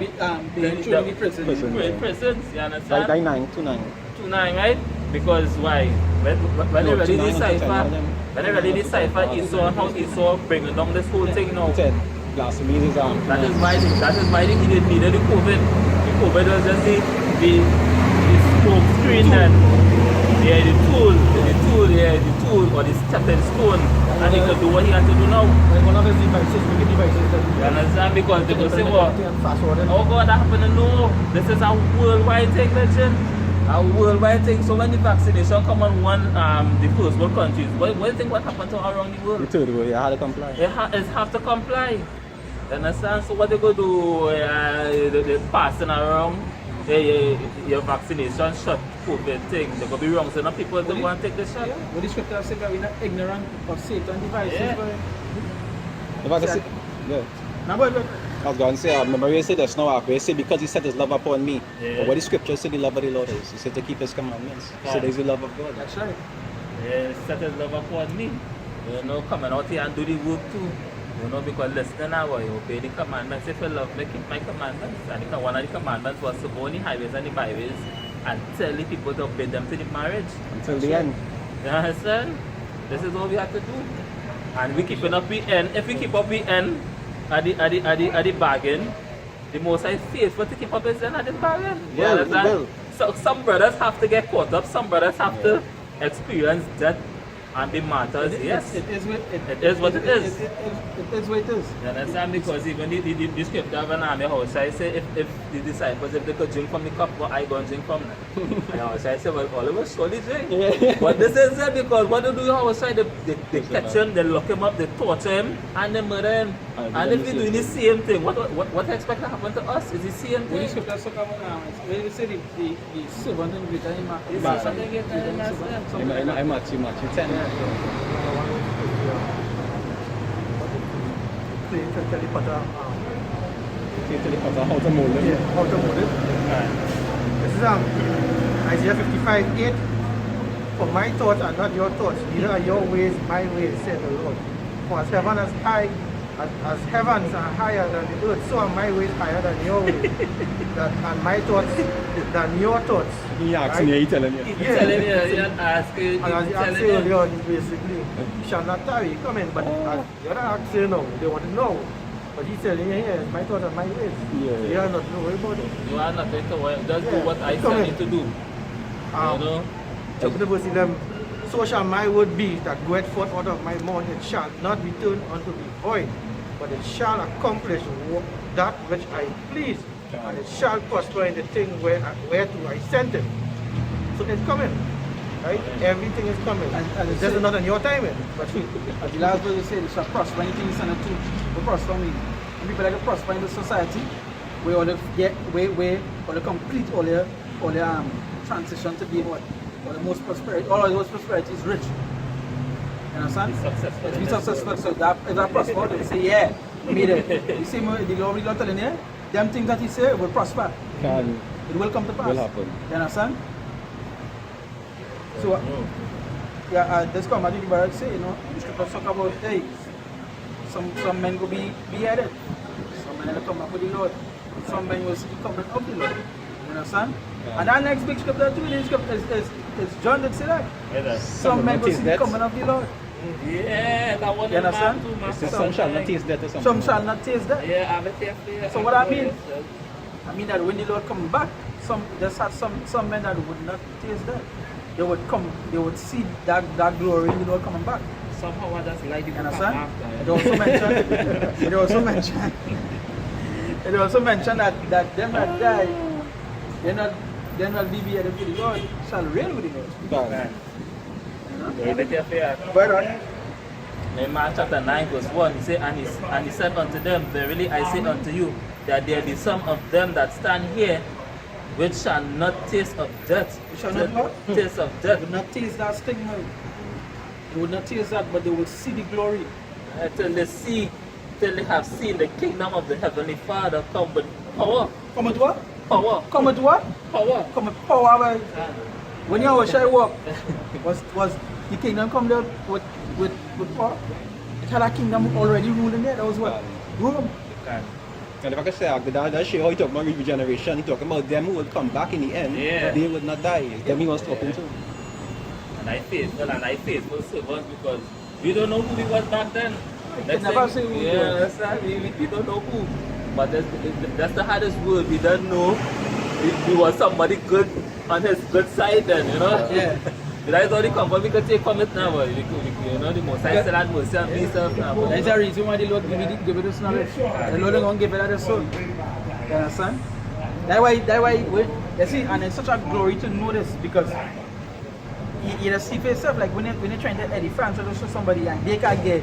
[SPEAKER 3] being thrown in prison.
[SPEAKER 1] Prison.
[SPEAKER 4] Prisons, you understand?
[SPEAKER 1] Like 29.
[SPEAKER 4] 2:9, right? Because why? When they ready decipher Esau, how Esau bringing down this whole thing now.
[SPEAKER 1] Blasphemy is
[SPEAKER 4] That is why they needed the COVID. The COVID was just the smoke screen and the tool or the stepping stone, and he could do what he had to do now.
[SPEAKER 3] Like one of his devices, wicked devices.
[SPEAKER 4] You understand? Because they will say, well,
[SPEAKER 3] Fast forward.
[SPEAKER 4] oh God, that happened. No, this is a worldwide thing, legend. A worldwide thing. So when the vaccination come on the first world countries, what do you think what happened to around the world?
[SPEAKER 1] The third way, you had to comply.
[SPEAKER 4] It have to comply. You understand? So what they go do? They passing around your vaccination shot COVID thing. They go be wrong. So now people don't want to take the shot.
[SPEAKER 3] What the scripture says that we're not ignorant of Satan devices.
[SPEAKER 4] Yeah.
[SPEAKER 1] If I can say, yeah.
[SPEAKER 3] Now, but
[SPEAKER 1] I was going to say, remember you said that's no after. You say because he set his love upon me.
[SPEAKER 4] Yeah.
[SPEAKER 1] But what the scripture said the love of the Lord is. He said to keep his commandments.
[SPEAKER 4] Yeah.
[SPEAKER 1] So there's the love of God.
[SPEAKER 3] that's right.
[SPEAKER 4] Yeah, set his love upon me. You know, coming out here and do the work too. You know, because listening now, you obey the commandments. If you love me, keep my commandments. And one of the commandments was to go on the highways and the byways and tell the people to obey them to the marriage.
[SPEAKER 1] Until the end.
[SPEAKER 4] You understand? This is what we have to do. And we keeping up the end. If we keep up the end at the bargain, the most I faithful to keep up his end at the bargain. You
[SPEAKER 1] Well,
[SPEAKER 4] understand?
[SPEAKER 1] well.
[SPEAKER 4] So some brothers have to get caught up, some brothers have to experience death and be martyrs. Yes.
[SPEAKER 3] It is what
[SPEAKER 4] It is what it is.
[SPEAKER 3] It is what it is.
[SPEAKER 4] You understand? Because even the scripture of an army house, I say if the disciples, if they could drink from the cup, what I go and drink from? And I say, well, all of us surely drink.
[SPEAKER 1] Yeah.
[SPEAKER 4] But this is it because what they do outside, they catch him, they lock him up, they torture him, and they murder him. And if we're doing the same thing, what expect to happen to us is the same
[SPEAKER 3] When the
[SPEAKER 4] thing.
[SPEAKER 3] scripture so come when they say the servant in greater him,
[SPEAKER 4] The servant in greater him, master.
[SPEAKER 1] I'm Matthew 10.
[SPEAKER 2] Tell the potter
[SPEAKER 1] How to mold them.
[SPEAKER 2] how to mold it. This is Isaiah 55:8. For my thoughts are not your thoughts, neither are your ways my ways, said the Lord. For as heaven is high, as heavens are higher than the earth, so are my ways higher than your ways, and my thoughts than your thoughts.
[SPEAKER 1] He asking you, he telling you.
[SPEAKER 4] He's telling you, he's asking,
[SPEAKER 2] And as
[SPEAKER 4] he's
[SPEAKER 2] you ask
[SPEAKER 4] telling you.
[SPEAKER 2] earlier on, basically, you shall not tarry, come in, but as the other ask you now, they want to know. But he's telling you here, my thoughts are my ways.
[SPEAKER 1] Yeah.
[SPEAKER 2] So you are not to worry about it.
[SPEAKER 4] You are nothing to worry, just do
[SPEAKER 2] Yeah,
[SPEAKER 4] what I
[SPEAKER 2] come
[SPEAKER 4] tell
[SPEAKER 2] in.
[SPEAKER 4] you to do. You know?
[SPEAKER 2] Chapter verse 11. So shall my word be that goeth forth out of my mouth, it shall not return unto me void, but it shall accomplish that which I please, and it shall prosper in the thing whereto I sent it. So it's coming, right? Everything is coming.
[SPEAKER 3] And
[SPEAKER 2] It's just not in your timing. But
[SPEAKER 3] As the last verse said, it shall prosper anything you send it to, will prosper me. And people like to prosper in the society, where all the get where all the complete all the transition to be what? All the most prosperity, all of the most prosperity is rich. You understand?
[SPEAKER 4] Be successful.
[SPEAKER 3] To be successful. So that if that prosper, they say, yeah, we made it. You see the Lord telling you, them things that he say will prosper.
[SPEAKER 1] Can
[SPEAKER 3] It will come to pass.
[SPEAKER 1] will happen.
[SPEAKER 3] You understand? So yeah, this come at the barrack say, you know, scripture talk about hey, some men will be beheaded, some men will come up with the Lord, some men will see the coming of the Lord. You understand?
[SPEAKER 1] Yeah.
[SPEAKER 3] And that next big scripture too, the scripture is John that say that.
[SPEAKER 4] Yeah,
[SPEAKER 3] Some men will see the coming of the Lord.
[SPEAKER 4] yeah, that one
[SPEAKER 3] You
[SPEAKER 4] is
[SPEAKER 3] understand?
[SPEAKER 4] bad too, man.
[SPEAKER 1] It's just some shall not taste death or something.
[SPEAKER 3] Some shall not taste that.
[SPEAKER 4] Yeah, have it there.
[SPEAKER 3] So what I mean? I mean that when the Lord come back, there's some men that would not taste that. They would come, they would see that glory in the Lord coming back.
[SPEAKER 4] Somehow I just like the
[SPEAKER 3] You
[SPEAKER 4] book
[SPEAKER 3] understand?
[SPEAKER 4] after.
[SPEAKER 3] It also mentioned that them that die, they're not be beheaded for the Lord, shall reign with the Lord.
[SPEAKER 1] Can.
[SPEAKER 4] Have it there.
[SPEAKER 3] But
[SPEAKER 4] In Mark chapter 9 verse 1, he said, and he said unto them, verily I say unto you, that there be some of them that stand here, which shall not taste of death.
[SPEAKER 3] Shall not what?
[SPEAKER 4] Taste of
[SPEAKER 3] they
[SPEAKER 4] death.
[SPEAKER 3] would not taste that stigma. They would not taste that, but they will see the glory.
[SPEAKER 4] Till they have seen the kingdom of the heavenly Father come with power.
[SPEAKER 3] Come with what?
[SPEAKER 4] Power.
[SPEAKER 3] Come with what?
[SPEAKER 4] Power.
[SPEAKER 3] Come with power. When you was shy walk, was the kingdom come there with power? It had a kingdom already ruling there. That was what? Rome.
[SPEAKER 1] And if I could say, that show how he talk about regeneration, he talking about them who would come back in the end,
[SPEAKER 4] Yeah.
[SPEAKER 1] they would not die. Them he was talking to.
[SPEAKER 4] And I faithful servants because we don't know who we was back then.
[SPEAKER 3] can never say who we
[SPEAKER 4] yeah,
[SPEAKER 3] were.
[SPEAKER 4] that's right. We don't know who. But that's the hardest word. We don't know we was somebody good on his good side then, you know?
[SPEAKER 3] Yeah.
[SPEAKER 4] That's all the comfort we could take from it now. You know, the most I still had mercy on myself now. but-
[SPEAKER 3] That's the reason why the Lord give it this knowledge. The Lord is going to give it to the soul. You understand? That's why you see, and it's such a glory to know this because you just see for yourself, like when you're trying to Eddie France or show somebody and they can get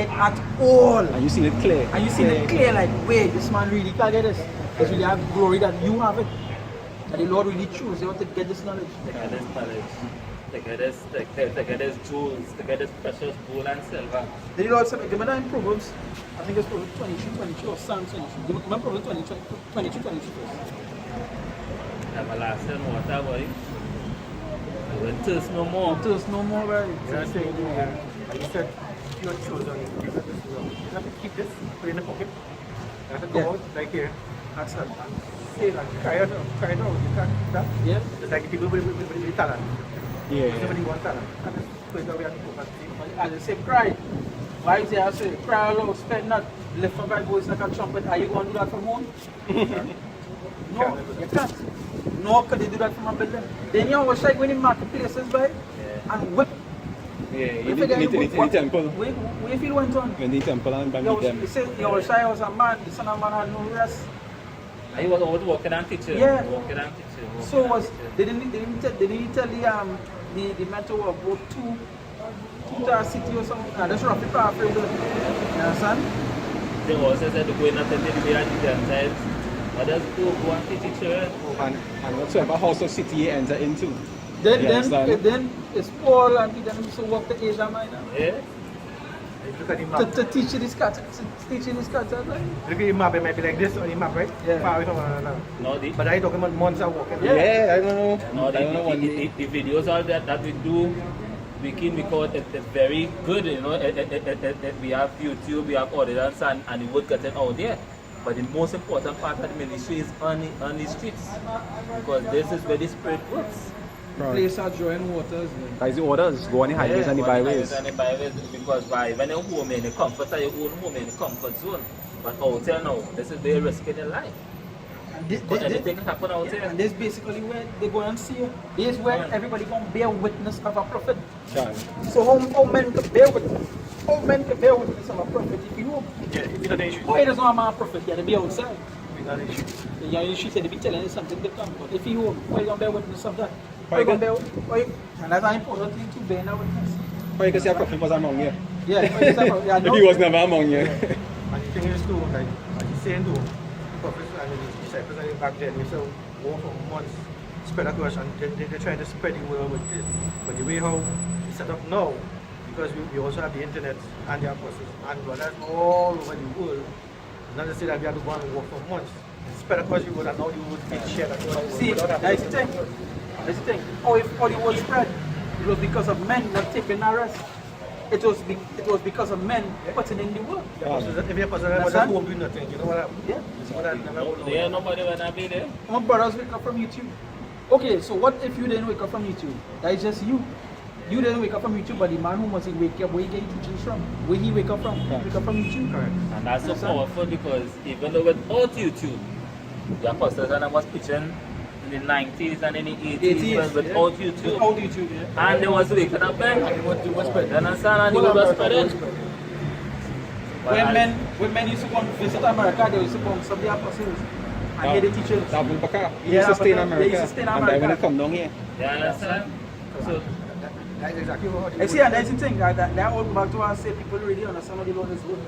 [SPEAKER 3] at all.
[SPEAKER 1] And you see it clear.
[SPEAKER 3] And you see it clear, like, wait, this man really can't get this. It's really have glory that you have it. That the Lord really choose you want to get this knowledge.
[SPEAKER 4] To get this knowledge, to get this jewels, to get this precious gold and silver.
[SPEAKER 3] The Lord said, give me that in Proverbs. I think it's Proverbs 22 or Psalm 22. Give me Proverbs 22 first.
[SPEAKER 4] Everlasting water, boy. I will thirst no more.
[SPEAKER 3] Thirst no more, right?
[SPEAKER 2] you're saying, you said you're chosen. You have to keep this, put it in the pocket. You have to go
[SPEAKER 3] Yeah.
[SPEAKER 2] out, like here,
[SPEAKER 3] That's it.
[SPEAKER 2] say that, try it out. You can't keep that.
[SPEAKER 3] Yeah.
[SPEAKER 2] It's like people with talent.
[SPEAKER 1] Yeah.
[SPEAKER 2] Somebody wants talent. And just put it away and go back.
[SPEAKER 3] And they say, cry. Why is it I say, cry aloud, spend not, lift up my voice like a trumpet. Are you going to do that from home? No, you can't. Nor could they do that from a building. Then you always like when in marketplaces, right? And whip.
[SPEAKER 1] Yeah,
[SPEAKER 3] You
[SPEAKER 1] in
[SPEAKER 3] figure
[SPEAKER 1] the temple.
[SPEAKER 3] Where you feel went on?
[SPEAKER 1] When the temple and by
[SPEAKER 3] You
[SPEAKER 1] meet them.
[SPEAKER 3] say, Yahushua was a man, the son of man had no rest.
[SPEAKER 4] I was always walking and teaching.
[SPEAKER 3] Yeah.
[SPEAKER 4] Walking and teaching.
[SPEAKER 3] So was they didn't tell the mentor of go to a city or something. That's roughly paraphrase. You understand?
[SPEAKER 4] they also said to go in and take the way and the Gentiles. But just go and teach each other.
[SPEAKER 1] And whatsoever house or city you enter into.
[SPEAKER 3] Then,
[SPEAKER 1] You understand?
[SPEAKER 3] then it's Paul and Peter and so walk to Asia Minor.
[SPEAKER 4] Yeah?
[SPEAKER 2] Look at the map.
[SPEAKER 3] To teach you this cut, teach you this cut, right?
[SPEAKER 2] Look at the map, it might be like this on the map, right?
[SPEAKER 3] Yeah.
[SPEAKER 2] Far away from one another.
[SPEAKER 4] No, the,
[SPEAKER 2] But I talking about months of walking.
[SPEAKER 1] Yeah, I don't know.
[SPEAKER 4] no,
[SPEAKER 1] I don't know what
[SPEAKER 4] the videos are that we do, we can record it's very good, you know. We have YouTube, we have audience, and the word getting out there. But the most important part of the ministry is on the streets, because this is where the Spirit works.
[SPEAKER 3] Place are drawing waters.
[SPEAKER 1] That is the orders. Go on the highways and the byways.
[SPEAKER 4] And the byways, because when you're home in the comfort of your own home in the comfort zone, but out there now, this is where you're risking your life. Because anything can happen out there.
[SPEAKER 3] And this basically where they go and see you. This is where everybody gonna bear witness of a prophet.
[SPEAKER 1] Can.
[SPEAKER 3] So how men can bear witness? How men can bear witness of a prophet if you home?
[SPEAKER 2] Yeah, if you don't issue.
[SPEAKER 3] Why does not a man prophet? You have to be outside.
[SPEAKER 2] If not issue.
[SPEAKER 3] Yeah, you should say they be telling you something different. But if you home, why you gonna bear witness of that?
[SPEAKER 1] Why
[SPEAKER 3] Why you gonna
[SPEAKER 1] you
[SPEAKER 3] bear and that's an important thing to bear that witness.
[SPEAKER 1] Or you can say a prophet was among you.
[SPEAKER 3] Yeah, yeah,
[SPEAKER 1] If he was never among you.
[SPEAKER 2] And the thing is too, like he's saying too, the prophets and the disciples and back then, they still walk for months, spread across, and they're trying to spread the word with it. But the way how it's set up now, because we also have the internet and the apostles, and brothers all over the world, not to say that we have to go and walk for months, spread across the world, and now the word is shared across the world.
[SPEAKER 3] See,
[SPEAKER 2] without
[SPEAKER 3] that's
[SPEAKER 2] having
[SPEAKER 3] the thing. That's the thing. Oh, if all the word spread, it was because of men not taking our rest. It was because of men putting in the work.
[SPEAKER 2] the apostles, if the apostles was at home doing nothing, you know what happened?
[SPEAKER 3] Yeah.
[SPEAKER 2] So that never
[SPEAKER 4] No,
[SPEAKER 2] would
[SPEAKER 4] there nobody when I be there.
[SPEAKER 3] My brothers wake up from YouTube. Okay, so what if you didn't wake up from YouTube? That is just you. You didn't wake up from YouTube, but the man who must wake up, where he get his teachings from? Where he wake up from? He wake up from YouTube.
[SPEAKER 2] Correct.
[SPEAKER 4] And that's so
[SPEAKER 3] Understand?
[SPEAKER 4] powerful, because even though without YouTube, the apostles and I was preaching in the 90s and in the 80s, but without YouTube.
[SPEAKER 3] Without YouTube, yeah.
[SPEAKER 4] And they was waking up then.
[SPEAKER 2] And it was spread.
[SPEAKER 4] You understand? And they was spreading.
[SPEAKER 3] When men used to go and visit America, they used to go and some of the apostles and hear the teachers.
[SPEAKER 1] That will back up. He
[SPEAKER 3] Yeah,
[SPEAKER 1] used to stay in
[SPEAKER 3] but they
[SPEAKER 1] America.
[SPEAKER 3] used to stay in
[SPEAKER 1] And then when
[SPEAKER 3] America.
[SPEAKER 1] they come down here.
[SPEAKER 4] You understand? So,
[SPEAKER 2] That's exactly what
[SPEAKER 3] I see, and that's the thing, that all back to us say people really understand what the Lord is doing.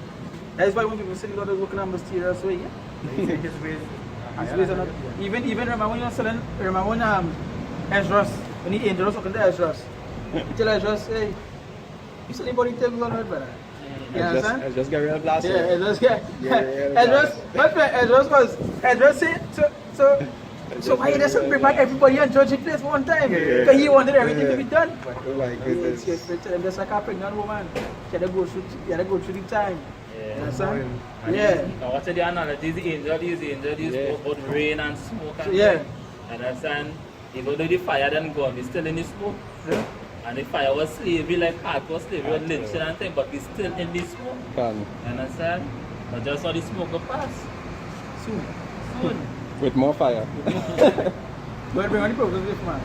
[SPEAKER 3] That is why when people say the Lord is working in a mysterious way, yeah.
[SPEAKER 2] his ways.
[SPEAKER 3] His ways are not, even remember when remember when Esdras, when the angel was talking to Esdras, he tell Esdras, hey, you see anybody tell me on earth, brother? You understand?
[SPEAKER 1] I just get rid of last
[SPEAKER 3] Yeah,
[SPEAKER 1] one.
[SPEAKER 3] Esdras, yeah.
[SPEAKER 1] Yeah,
[SPEAKER 3] Esdras, my friend, Esdras said, so why you just bring back everybody and judge the place one time? Because he wanted everything to be done.
[SPEAKER 1] Oh my goodness.
[SPEAKER 3] Yes, tell them just like a pregnant woman. You gotta go through the time. You understand? Yeah.
[SPEAKER 4] now what's the analogy? The angel is
[SPEAKER 1] Yeah.
[SPEAKER 4] about rain and smoke. And
[SPEAKER 3] Yeah.
[SPEAKER 4] understand? Even though the fire didn't go, we still in the smoke.
[SPEAKER 3] Yeah.
[SPEAKER 4] And the fire was slavery, like hardcore slavery, and lynching and thing, but we still in the smoke.
[SPEAKER 1] Can.
[SPEAKER 4] Understand? But just how the smoke will pass.
[SPEAKER 3] Soon.
[SPEAKER 4] Soon.
[SPEAKER 1] With more fire.
[SPEAKER 3] Don't bring any problems with man.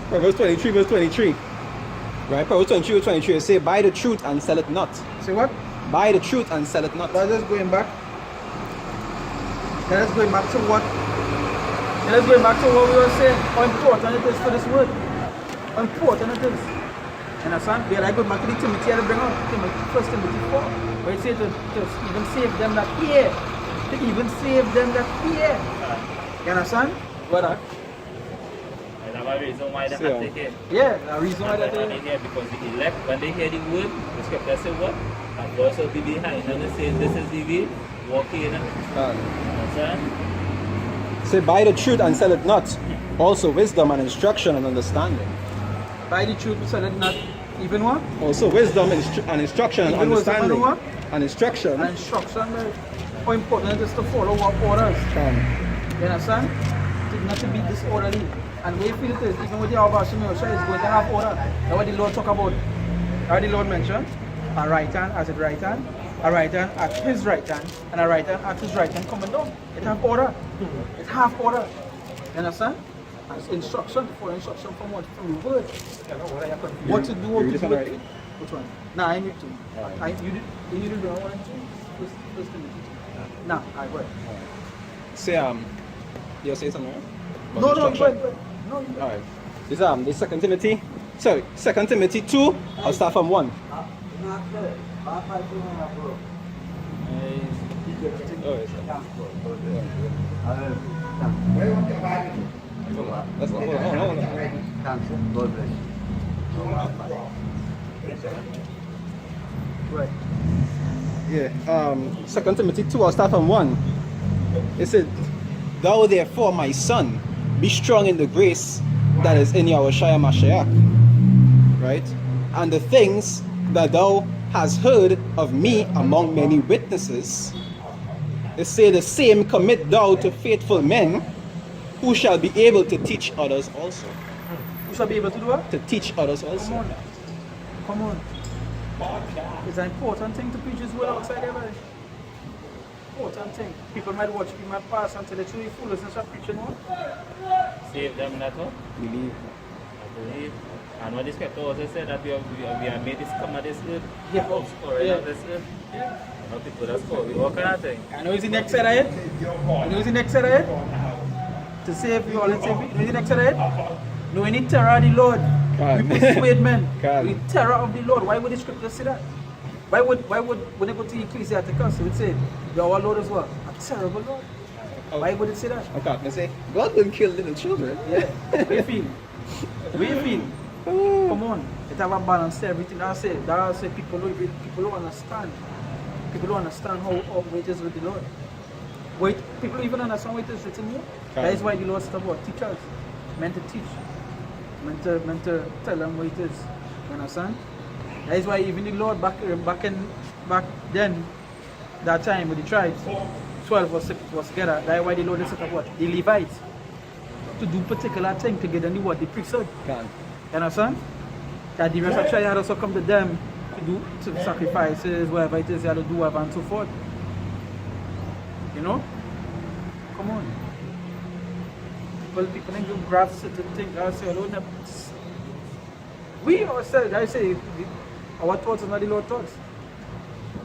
[SPEAKER 1] Proverbs 23 verse 23. Right? Proverbs 23 verse 23 it say, buy the truth and sell it not.
[SPEAKER 3] Say what?
[SPEAKER 1] Buy the truth and sell it not.
[SPEAKER 3] Let us going back. Let us going back to what? Let us going back to what we were saying. How important it is for this word. How important it is. And understand? We are like going back to the Timothy and bring out First Timothy 4. Where it says to even save them that fear. To even save them that fear. You understand? What?
[SPEAKER 4] And that's the reason why they
[SPEAKER 1] Yeah.
[SPEAKER 4] have to hear.
[SPEAKER 3] Yeah, the reason why that
[SPEAKER 4] And they hear, because the elect, when they hear the word, the scripture say what? And God shall be behind. And they say, this is the way, walk in it.
[SPEAKER 1] Can.
[SPEAKER 4] Understand?
[SPEAKER 1] Say, buy the truth and sell it not. Also wisdom and instruction and understanding.
[SPEAKER 3] by the truth, so that not even what?
[SPEAKER 1] Also wisdom and instruction and
[SPEAKER 3] Even wisdom and
[SPEAKER 1] understanding.
[SPEAKER 3] what?
[SPEAKER 1] And instruction.
[SPEAKER 3] And instruction, how important it is to follow what orders.
[SPEAKER 1] Can.
[SPEAKER 3] You understand? Not to be disorderly. And we feel it is, even with the Albashim Yosha, is going to have order. That's what the Lord talk about. How the Lord mentioned, a right hand as at right hand, a right hand at his right hand, and a right hand at his right hand coming down. It have order. It have order. You understand? And it's instruction, for instruction from what? From the word. What to do, what
[SPEAKER 1] You
[SPEAKER 3] to
[SPEAKER 1] read this one
[SPEAKER 3] do.
[SPEAKER 1] already?
[SPEAKER 3] Which one? Nah, I need to.
[SPEAKER 1] Alright.
[SPEAKER 3] You need to do one and two. First Timothy. Nah, I go ahead.
[SPEAKER 1] Say you say something? About
[SPEAKER 3] No, go
[SPEAKER 1] instruction?
[SPEAKER 3] ahead. No, you go ahead.
[SPEAKER 1] Alright. This 2 Timothy. Sorry, 2 Timothy 2. I'll start from 1.
[SPEAKER 3] good. I think.
[SPEAKER 1] Oh, yes, sir.
[SPEAKER 3] Yeah.
[SPEAKER 1] That's hold on.
[SPEAKER 5] Thanks. God bless.
[SPEAKER 3] Right.
[SPEAKER 1] Yeah. 2 Timothy 2, I'll start from 1. It said, "Thou therefore, my son, be strong in the grace that is in Yahushua Mashiach." Right? "And the things that thou hast heard of me among many witnesses, it say the same commit thou to faithful men, who shall be able to teach others also."
[SPEAKER 3] You shall be able to do what?
[SPEAKER 1] To teach others
[SPEAKER 3] Come
[SPEAKER 1] also.
[SPEAKER 3] on. Come on. It's an important thing to preach His word outside everybody. Important thing. People might watch, people might pass until they truly foolishness of preaching one.
[SPEAKER 4] Save them, that's all.
[SPEAKER 1] Believe.
[SPEAKER 4] I believe. And what the scripture also said that we are made this come at this earth.
[SPEAKER 3] Yeah.
[SPEAKER 4] Scoring
[SPEAKER 3] Yeah.
[SPEAKER 4] of this earth. You know, people that score. We work on that thing.
[SPEAKER 3] I know he's the next side of it. I know he's the next side of it. To save you all and save you. You know he's the next side of it. No, we need terror of the Lord.
[SPEAKER 1] Can.
[SPEAKER 3] We persuade men.
[SPEAKER 1] Can.
[SPEAKER 3] We need terror of the Lord. Why would the scripture say that? Why would when they go to Ecclesiasticus, it would say, "Our Lord is what? A terrible Lord." Why would it say that?
[SPEAKER 1] Okay, I say, God will kill little children.
[SPEAKER 3] Yeah. What do you feel? What do you feel? Come on. It have a balance to everything. I say people don't understand. People don't understand how it is with the Lord. Wait, people don't even understand what it is written here. That is why the Lord said about teachers. Meant to teach. Meant to tell them what it is. You understand? That is why even the Lord back then, that time with the tribes, 12 was together. That is why the Lord set up what? The Levites. To do particular thing to get them the what? The priesthood.
[SPEAKER 1] Can.
[SPEAKER 3] You understand? That the rest of the tribe had also come to them to sacrifices, whatever it is they had to do, whatever and so forth. You know? Come on. People ain't going to grasp certain things. I say, Lord, we ourselves, I say, our thoughts are not the Lord's thoughts.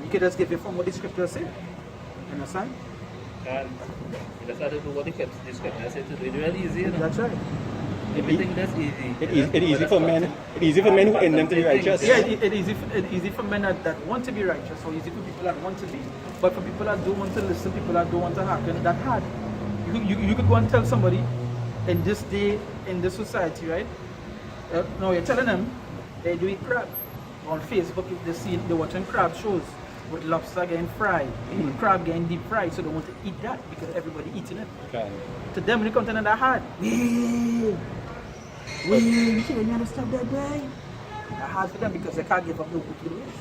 [SPEAKER 3] We can just give you from what the scriptures say. You understand?
[SPEAKER 4] And that's how to do what the scripture said to do. It's really easy, you know.
[SPEAKER 3] That's right.
[SPEAKER 4] Everything that's easy.
[SPEAKER 1] It's easy for men. It's easy for men who in them to be righteous.
[SPEAKER 3] Yeah, it's easy for men that want to be righteous, or easy for people that want to be. But for people that don't want to listen, people that don't want to hearken, that's hard. You could go and tell somebody in this day, in this society, right? No, you're telling them they do eat crab. On Facebook, they're watching crab shows with lobster getting fried, crab getting deep fried, so they want to eat that because everybody eating it.
[SPEAKER 1] Can.
[SPEAKER 3] To them, when they come to that hard, you understand that day? That's hard for them because they can't give up no good ways.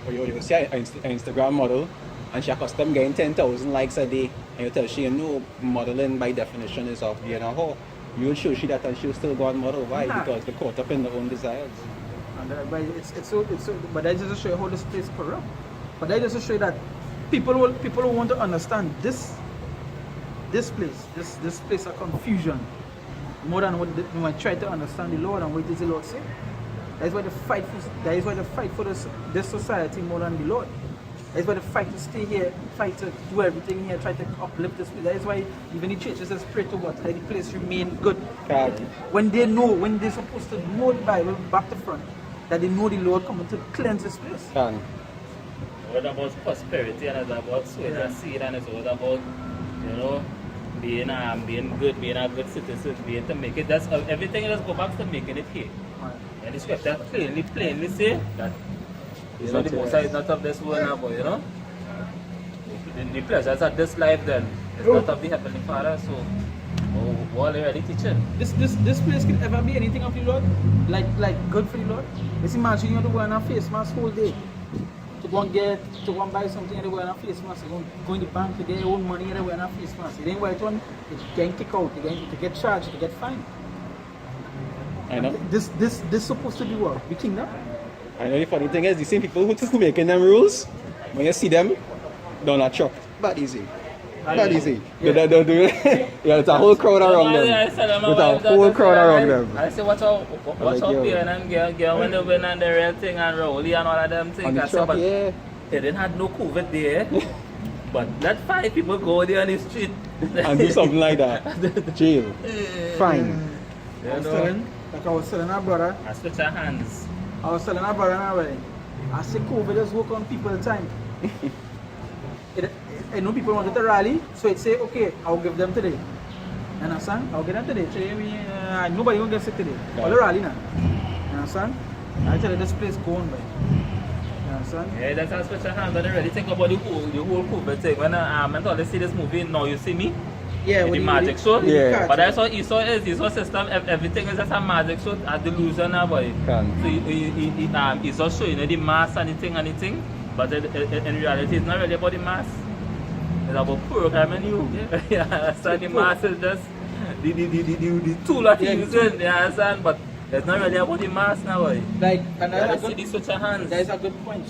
[SPEAKER 1] Or you see an Instagram model and she accustomed getting 10,000 likes a day, and you tell she, modeling by definition is of being a whore. You'll show she that and she'll still go on model. Why?
[SPEAKER 3] Nah.
[SPEAKER 1] Because they're caught up in their own desires.
[SPEAKER 3] And but it's so but that just show you how this place is corrupt. But that just show you that people will want to understand this place of confusion more than what they might try to understand the Lord and what does the Lord say. That is why the fight for this society more than the Lord. That is why the fight to stay here, fight to do everything here, try to uplift this place. That is why even the churches just pray to God, let the place remain good.
[SPEAKER 1] Can.
[SPEAKER 3] When they're supposed to know the Bible back to front, that they know the Lord coming to cleanse this place.
[SPEAKER 1] Can.
[SPEAKER 4] What about prosperity, and it's about sowing and seed, and it's all about, being good, being a good citizen, being to make it. That's everything. Just go back to making it here. And the scripture plainly say that the Most High is not of this world now, but the pleasures of this life then is not of the Heavenly Father. So what already teaching?
[SPEAKER 3] This place can ever be anything of the Lord, like good for the Lord. Just imagine you have to wear a face mask whole day. To go and buy something and they wear a face mask. Go in the bank to get your own money and they wear a face mask. They didn't wear it on, they get kicked out, they get charged, they get fined.
[SPEAKER 1] I know.
[SPEAKER 3] This supposed to be what? The kingdom?
[SPEAKER 1] I know the funny thing is, the same people who making them rules, when you see them, they're not shocked. Bad easy. Bad easy. They don't do it. Yeah, it's a whole crowd around them. It's a whole crowd around them.
[SPEAKER 4] I say, watch out Pierre and girl when they win on the real thing and Rowley and all of them things.
[SPEAKER 1] On the
[SPEAKER 4] I say,
[SPEAKER 1] truck,
[SPEAKER 4] but
[SPEAKER 1] yeah.
[SPEAKER 4] they didn't have no COVID there. But let 5 people go there on the street.
[SPEAKER 1] And do something like that. Jail. Fine.
[SPEAKER 3] I was telling our brother,
[SPEAKER 4] I switch our hands.
[SPEAKER 3] I say COVID just work on people all the time. I know people wanted to rally, so it say, okay, I'll give them today. You understand? I'll give them today. Today nobody will get sick today.
[SPEAKER 1] Yeah.
[SPEAKER 3] All the rally now. You understand? I tell you, this place going by. You understand?
[SPEAKER 4] Yeah, that's a special hand. But I really think about the whole COVID thing. When I always see this movie, Now You See Me.
[SPEAKER 3] Yeah,
[SPEAKER 4] The magic show.
[SPEAKER 1] Yeah.
[SPEAKER 4] But that's what he saw system. Everything is just a magic show, a delusion now, boy.
[SPEAKER 1] Can.
[SPEAKER 4] So he's just showing the mass and anything. But in reality, it's not really about the mass. It's about programming you. Yeah. So the mass is just the tool that he's using. You understand? But it's not really about the mass now, boy.
[SPEAKER 3] Like, and
[SPEAKER 4] Yeah,
[SPEAKER 3] that's
[SPEAKER 4] see the switch of hands.
[SPEAKER 3] that is a good point.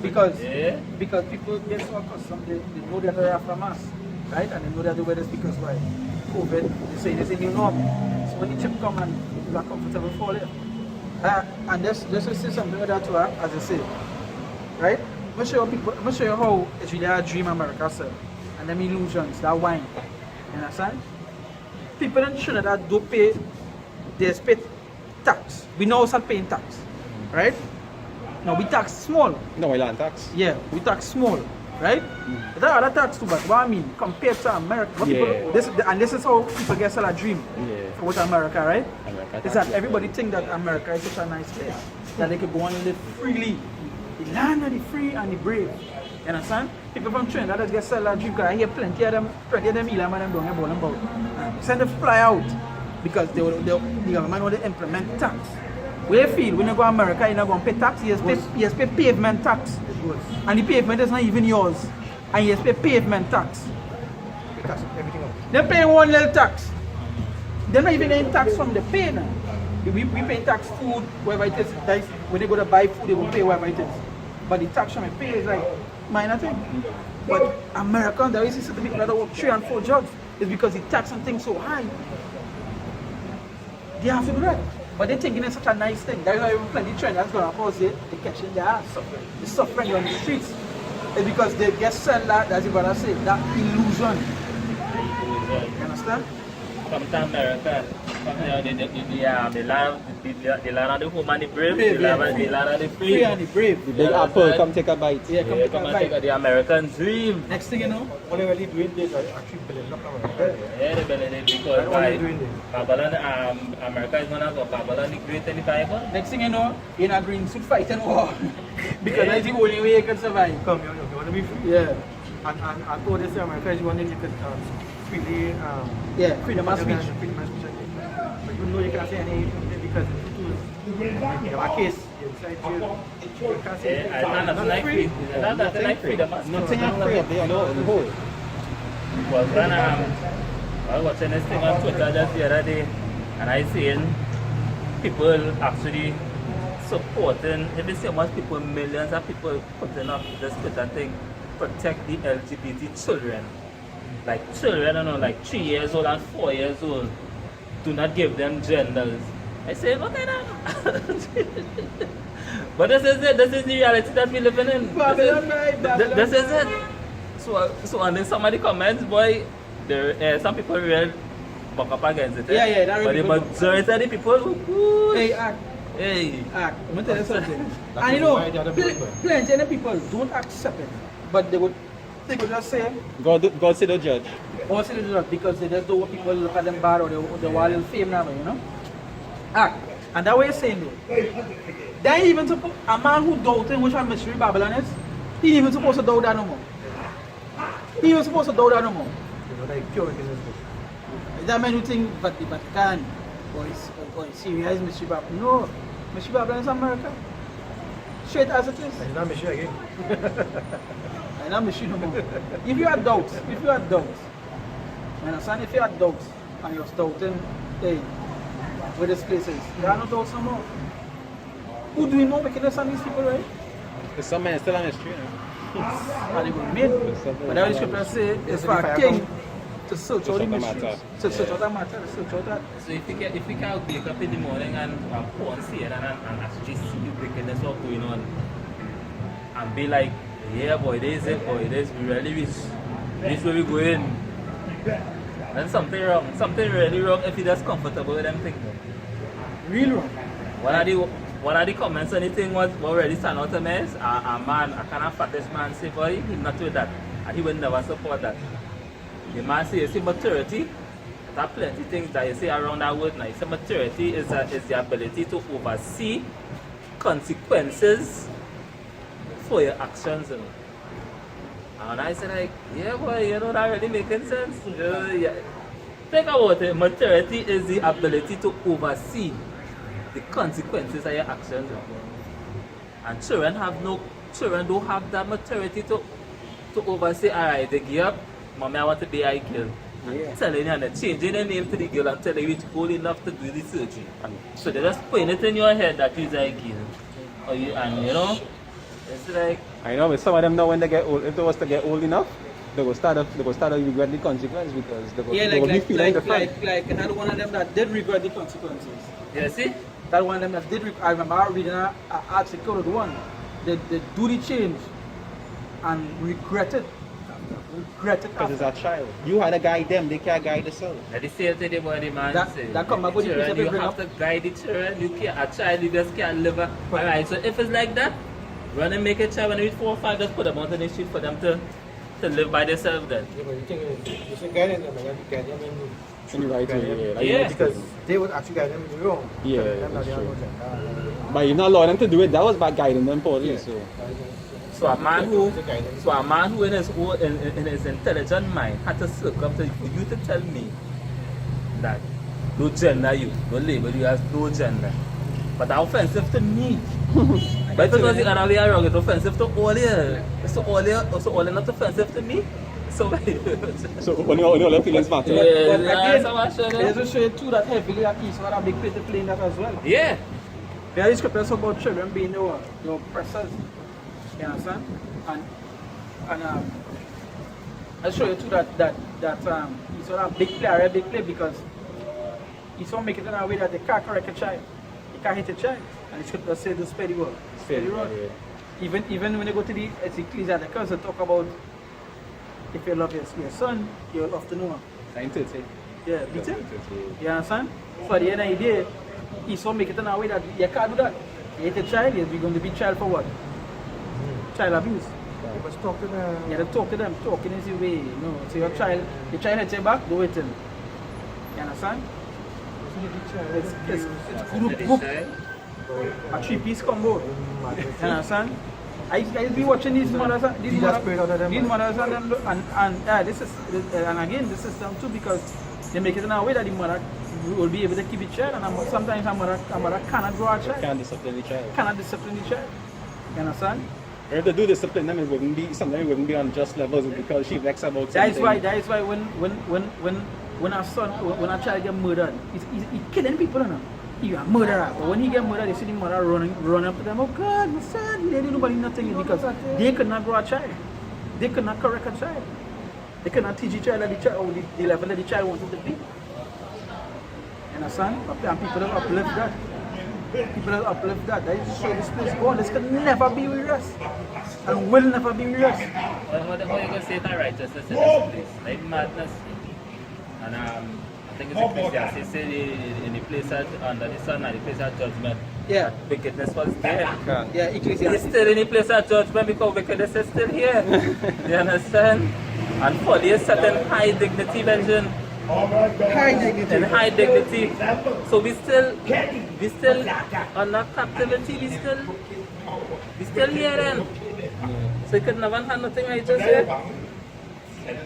[SPEAKER 3] Because
[SPEAKER 4] Yeah.
[SPEAKER 3] because people get so accustomed, they know that they're after mass, right? And they know that the weather is because why? COVID, they say this is new norm. So when the chip come and you are comfortable for it. And this will say something like that to her, as I say. Right? I'm gonna show you how it's really a dream America sir. And them illusions, that wine. You understand? People in Trinidad do pay, they pay tax. We know start paying tax. Right? Now we tax small.
[SPEAKER 1] No, I land tax.
[SPEAKER 3] Yeah, we tax small, right? There are other tax too, but what I mean, compared to America, what
[SPEAKER 1] Yeah.
[SPEAKER 3] people, this is how people get a dream
[SPEAKER 1] Yeah.
[SPEAKER 3] for what America, right?
[SPEAKER 1] America
[SPEAKER 3] Is
[SPEAKER 1] tax.
[SPEAKER 3] that everybody think that America is such a nice place, that they could go and live freely. The land of the free and the brave. You understand? People from Trinidad that get sell that dream, because I hear plenty of them Elam and them doing about. Send them fly out because the government want to implement tax. Where you feel when you go to America, you're not going to pay tax, you just pay pavement tax. And the pavement is not even yours. And you just pay pavement tax.
[SPEAKER 2] Because everything else.
[SPEAKER 3] They're paying one little tax. They're not even paying tax from the pay now. We pay tax food, wherever it is. That is, when they go to buy food, they will pay wherever it is. But the tax from the pay is like minor thing. But Americans, there is certain people that work 3 and 4 jobs. It's because the tax and things so high. They have to do that. But they're thinking it's such a nice thing. That's why even plenty trend that's going to oppose it. They're catching their ass. The suffering on the streets. It's because they get sell that, as you brother say, that illusion. You understand?
[SPEAKER 4] Come to America. Come here, the land of the home and the brave,
[SPEAKER 3] Brave,
[SPEAKER 4] the
[SPEAKER 3] yeah.
[SPEAKER 4] land of the free.
[SPEAKER 3] Free and the brave.
[SPEAKER 1] The big apple, come take a bite.
[SPEAKER 3] Yeah, come
[SPEAKER 4] Yeah,
[SPEAKER 3] to
[SPEAKER 4] come and
[SPEAKER 3] fight.
[SPEAKER 4] take the American dream.
[SPEAKER 3] Next thing you know,
[SPEAKER 2] What they're really doing this are actually building up America.
[SPEAKER 4] Yeah, they benefit because
[SPEAKER 2] What are they doing there?
[SPEAKER 4] Babylon, America is one of the Babylon the Great in the Bible.
[SPEAKER 3] next thing you know, you're in a green suit fighting war. Because that's the only way you can survive.
[SPEAKER 2] Come, you want to be free.
[SPEAKER 3] Yeah.
[SPEAKER 2] And all this America is one that you can freely
[SPEAKER 3] Yeah, freedom of speech.
[SPEAKER 2] Freedom of speech. But you know you can't say anything because in our case, you're inside jail. You can't say anything.
[SPEAKER 4] Yeah, that's like free. That's like freedom of speech.
[SPEAKER 1] Nothing afraid, they know the whole.
[SPEAKER 4] Well, when I was watching this thing on Twitter just the other day, and I seen people actually supporting, if you see how much people, millions of people putting up this Twitter thing, protect the LGBT children. Like children, I don't know, like 3 years old and 4 years old. Do not give them genders. I say, what kind of... But this is it, this is the reality that we're living in. This is it. So and then some of the comments, boy, there some people real buck up against it.
[SPEAKER 3] Yeah, that
[SPEAKER 4] But the
[SPEAKER 3] really
[SPEAKER 4] majority of the people, whoo,
[SPEAKER 3] Hey, act.
[SPEAKER 4] hey.
[SPEAKER 3] Let me tell you something.
[SPEAKER 2] That's
[SPEAKER 3] And you know,
[SPEAKER 2] why the other people-
[SPEAKER 3] plenty of people don't accept it. But they would just say,
[SPEAKER 1] God say the judge.
[SPEAKER 3] also they do that because they just don't want people to look at them bad or they want a little fame now, you know? Act. And that way you're saying though. They even supposed, a man who doubting which one Mystery Babylon is, he ain't even supposed to doubt that no more. He ain't even supposed to doubt that no more.
[SPEAKER 2] You know, like pure business.
[SPEAKER 3] That man who think but the Vatican or Syria is Mystery Babylon. No, Mystery Babylon is America. Straight as it is.
[SPEAKER 2] And it's not Michelle again.
[SPEAKER 3] And I'm Mystery no more. If you had doubts, you understand? If you had doubts and you're doubting, hey, where this place is, there are no doubts no more. Who do we know wickedness on these people, right?
[SPEAKER 1] There's some men still on the street.
[SPEAKER 3] And they will made. But that is scripture say it's for a king to search out the mysteries. To search out that matter, to search out that.
[SPEAKER 4] So if you can wake up in the morning and go and see it and actually see the wickedness of going on and be like, yeah boy, this is it boy, this we really reach where we going. Then something wrong, something really wrong if you're just comfortable with them things.
[SPEAKER 3] Real wrong.
[SPEAKER 4] One of the comments, anything was already stand out to me is a man, a kind of fattish man say, boy, he's not with that. and he will never support that. The man say, you see maturity, there are plenty things that you say around that word now. You say maturity is the ability to oversee consequences for your actions. You know? And I said like, yeah boy, you know, that really making sense. Yeah. Think about it, maturity is the ability to oversee the consequences of your actions. You know? And children don't have that maturity to oversee, alright, they give up, mommy I want to be a girl.
[SPEAKER 3] Yeah.
[SPEAKER 4] Telling you and then changing the name to the girl and telling you it's old enough to do the surgery. So they just putting it in your head that you're a girl. And you know, it's like
[SPEAKER 1] I know, but some of them now when they get old, if they was to get old enough, they will start to regret the consequence because they will be feeling the fact.
[SPEAKER 3] like another one of them that did regret the consequences.
[SPEAKER 4] you see?
[SPEAKER 3] That one of them that did I remember reading an article, the one they do the change and regret it.
[SPEAKER 1] Because it's a child. You had to guide them, they can't guide themselves.
[SPEAKER 4] That's the same thing about the man say.
[SPEAKER 3] That come back with the
[SPEAKER 4] Children,
[SPEAKER 3] piece
[SPEAKER 4] you
[SPEAKER 3] bring
[SPEAKER 4] have
[SPEAKER 3] up.
[SPEAKER 4] to guide the children. You can't, a child you just can't live. Alright, so if it's like that, run and make a child when they reach 4 or 5, just put them out on the street for them to live by themselves then.
[SPEAKER 2] Yeah, but the thing is, you should guide them, but you have to guide them
[SPEAKER 1] In the right way, yeah.
[SPEAKER 4] Yeah.
[SPEAKER 2] because they would actually guide them in the wrong.
[SPEAKER 1] Yeah,
[SPEAKER 2] Telling them that
[SPEAKER 1] that's
[SPEAKER 2] they are
[SPEAKER 1] true.
[SPEAKER 2] not like that.
[SPEAKER 1] But you're not allowing them to do it, that was by guiding them poorly. So
[SPEAKER 4] So a man who in his own, in his intelligent mind had to circum to you to tell me that no gender you, no label you as no gender. But that's offensive to me. But if it was the other way around, it's offensive to all here. So all not offensive to me. So
[SPEAKER 1] only all the feelings matter.
[SPEAKER 4] Yeah.
[SPEAKER 3] But again,
[SPEAKER 4] that's what I
[SPEAKER 3] it doesn't show you too that heavily at East had a big play to play in that as well.
[SPEAKER 4] yeah.
[SPEAKER 3] There is scriptures about children being the oppressors. You understand? And I'll show you too that he's a big play because he's not making it in a way that they can't correct a child. They can't hit a child. And the scripture says to spare the word. Spare the rod. Even when you go to the Ecclesiasticus, they talk about if you love your son, you'll have to know him.
[SPEAKER 1] 9:30.
[SPEAKER 3] Yeah, beat him. You understand? So at the end of the day, he's not making it in a way that you can't do that. You hit a child, you're going to be child for what? Child abuse.
[SPEAKER 2] You must talk to them.
[SPEAKER 3] You have to talk to them. Talking is the way, you know. So your child hits your back, do it to him. You understand? It's group, a 3-piece combo. You understand? I used to be watching these mothers and again the system too, because they make it in a way that the mother will be able to keep the child, and sometimes a mother cannot grow a child.
[SPEAKER 1] Can't discipline the child.
[SPEAKER 3] Cannot discipline the child. You understand?
[SPEAKER 1] If they do discipline them, it wouldn't be on just levels because she vexed about something.
[SPEAKER 3] That is why when a child get murdered, he's killing people, you know. He's a murderer. But when he get murdered, you see the mother run up to them. Oh God, my son, they didn't nobody nothing because they could not grow a child. They could not correct a child. They could not teach the child at the level that the child wanted to be. You understand? And people don't uplift that. People don't uplift that. That is to show this place going. This can never be with us. And will never be with us.
[SPEAKER 4] How you going to say that righteousness in this place? Like madness. And I think it's Ecclesiastes in the place under the sun and the place of judgment.
[SPEAKER 3] Yeah.
[SPEAKER 4] Wickedness was there.
[SPEAKER 3] Yeah,
[SPEAKER 4] It's
[SPEAKER 3] Ecclesiastes.
[SPEAKER 4] still in the place of judgment because wickedness is still here. You understand? And folly is set in high dignity, Benjamin.
[SPEAKER 3] High dignity.
[SPEAKER 4] In high dignity. So we still under captivity, we still here then. So you could never have nothing righteous here.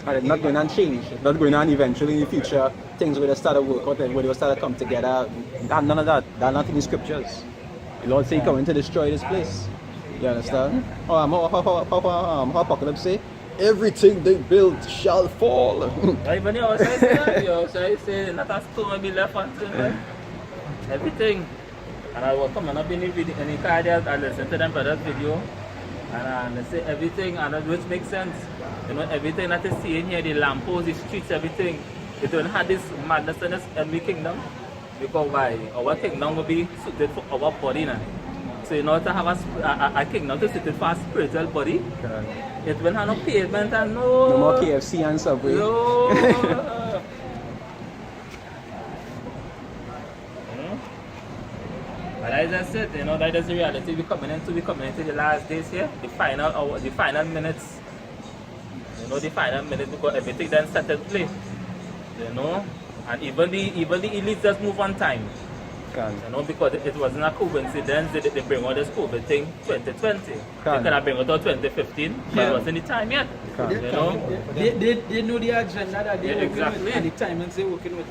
[SPEAKER 1] And it's not going to change. It's not going on eventually in the future. Things will start to work out and will start to come together. None of that. That's not in the scriptures. The Lord say coming to destroy this place. You understand? How Apocalypse say? Everything they build shall fall.
[SPEAKER 4] Even you also say that. You also say not a stone will be left until everything. And I will come and up in the car there and listen to them brother's video. And they say everything, and which makes sense. You know, everything that is seen here, the lampposts, the streets, everything. It don't have this madness in this enemy kingdom. Because why? Our kingdom will be suited for our body now. So in order to have a kingdom to suited for a spiritual body, it will have no pavement and
[SPEAKER 1] No more KFC and Subway.
[SPEAKER 4] No. But as I said, you know, that is the reality we're coming into the last days here, the final hour, the final minutes. You know, the final minute because everything then set in place. You know, and even the elites just move on time.
[SPEAKER 1] Can.
[SPEAKER 4] You know, because it wasn't a coincidence they bring out this COVID thing 2020. They
[SPEAKER 1] Can.
[SPEAKER 4] could have bring it out 2015, but
[SPEAKER 3] Yeah.
[SPEAKER 4] it wasn't the time yet.
[SPEAKER 1] Can.
[SPEAKER 4] You know,
[SPEAKER 3] They know the agenda that they're
[SPEAKER 4] Yeah,
[SPEAKER 3] working
[SPEAKER 4] exactly.
[SPEAKER 3] with and the timings they're working with.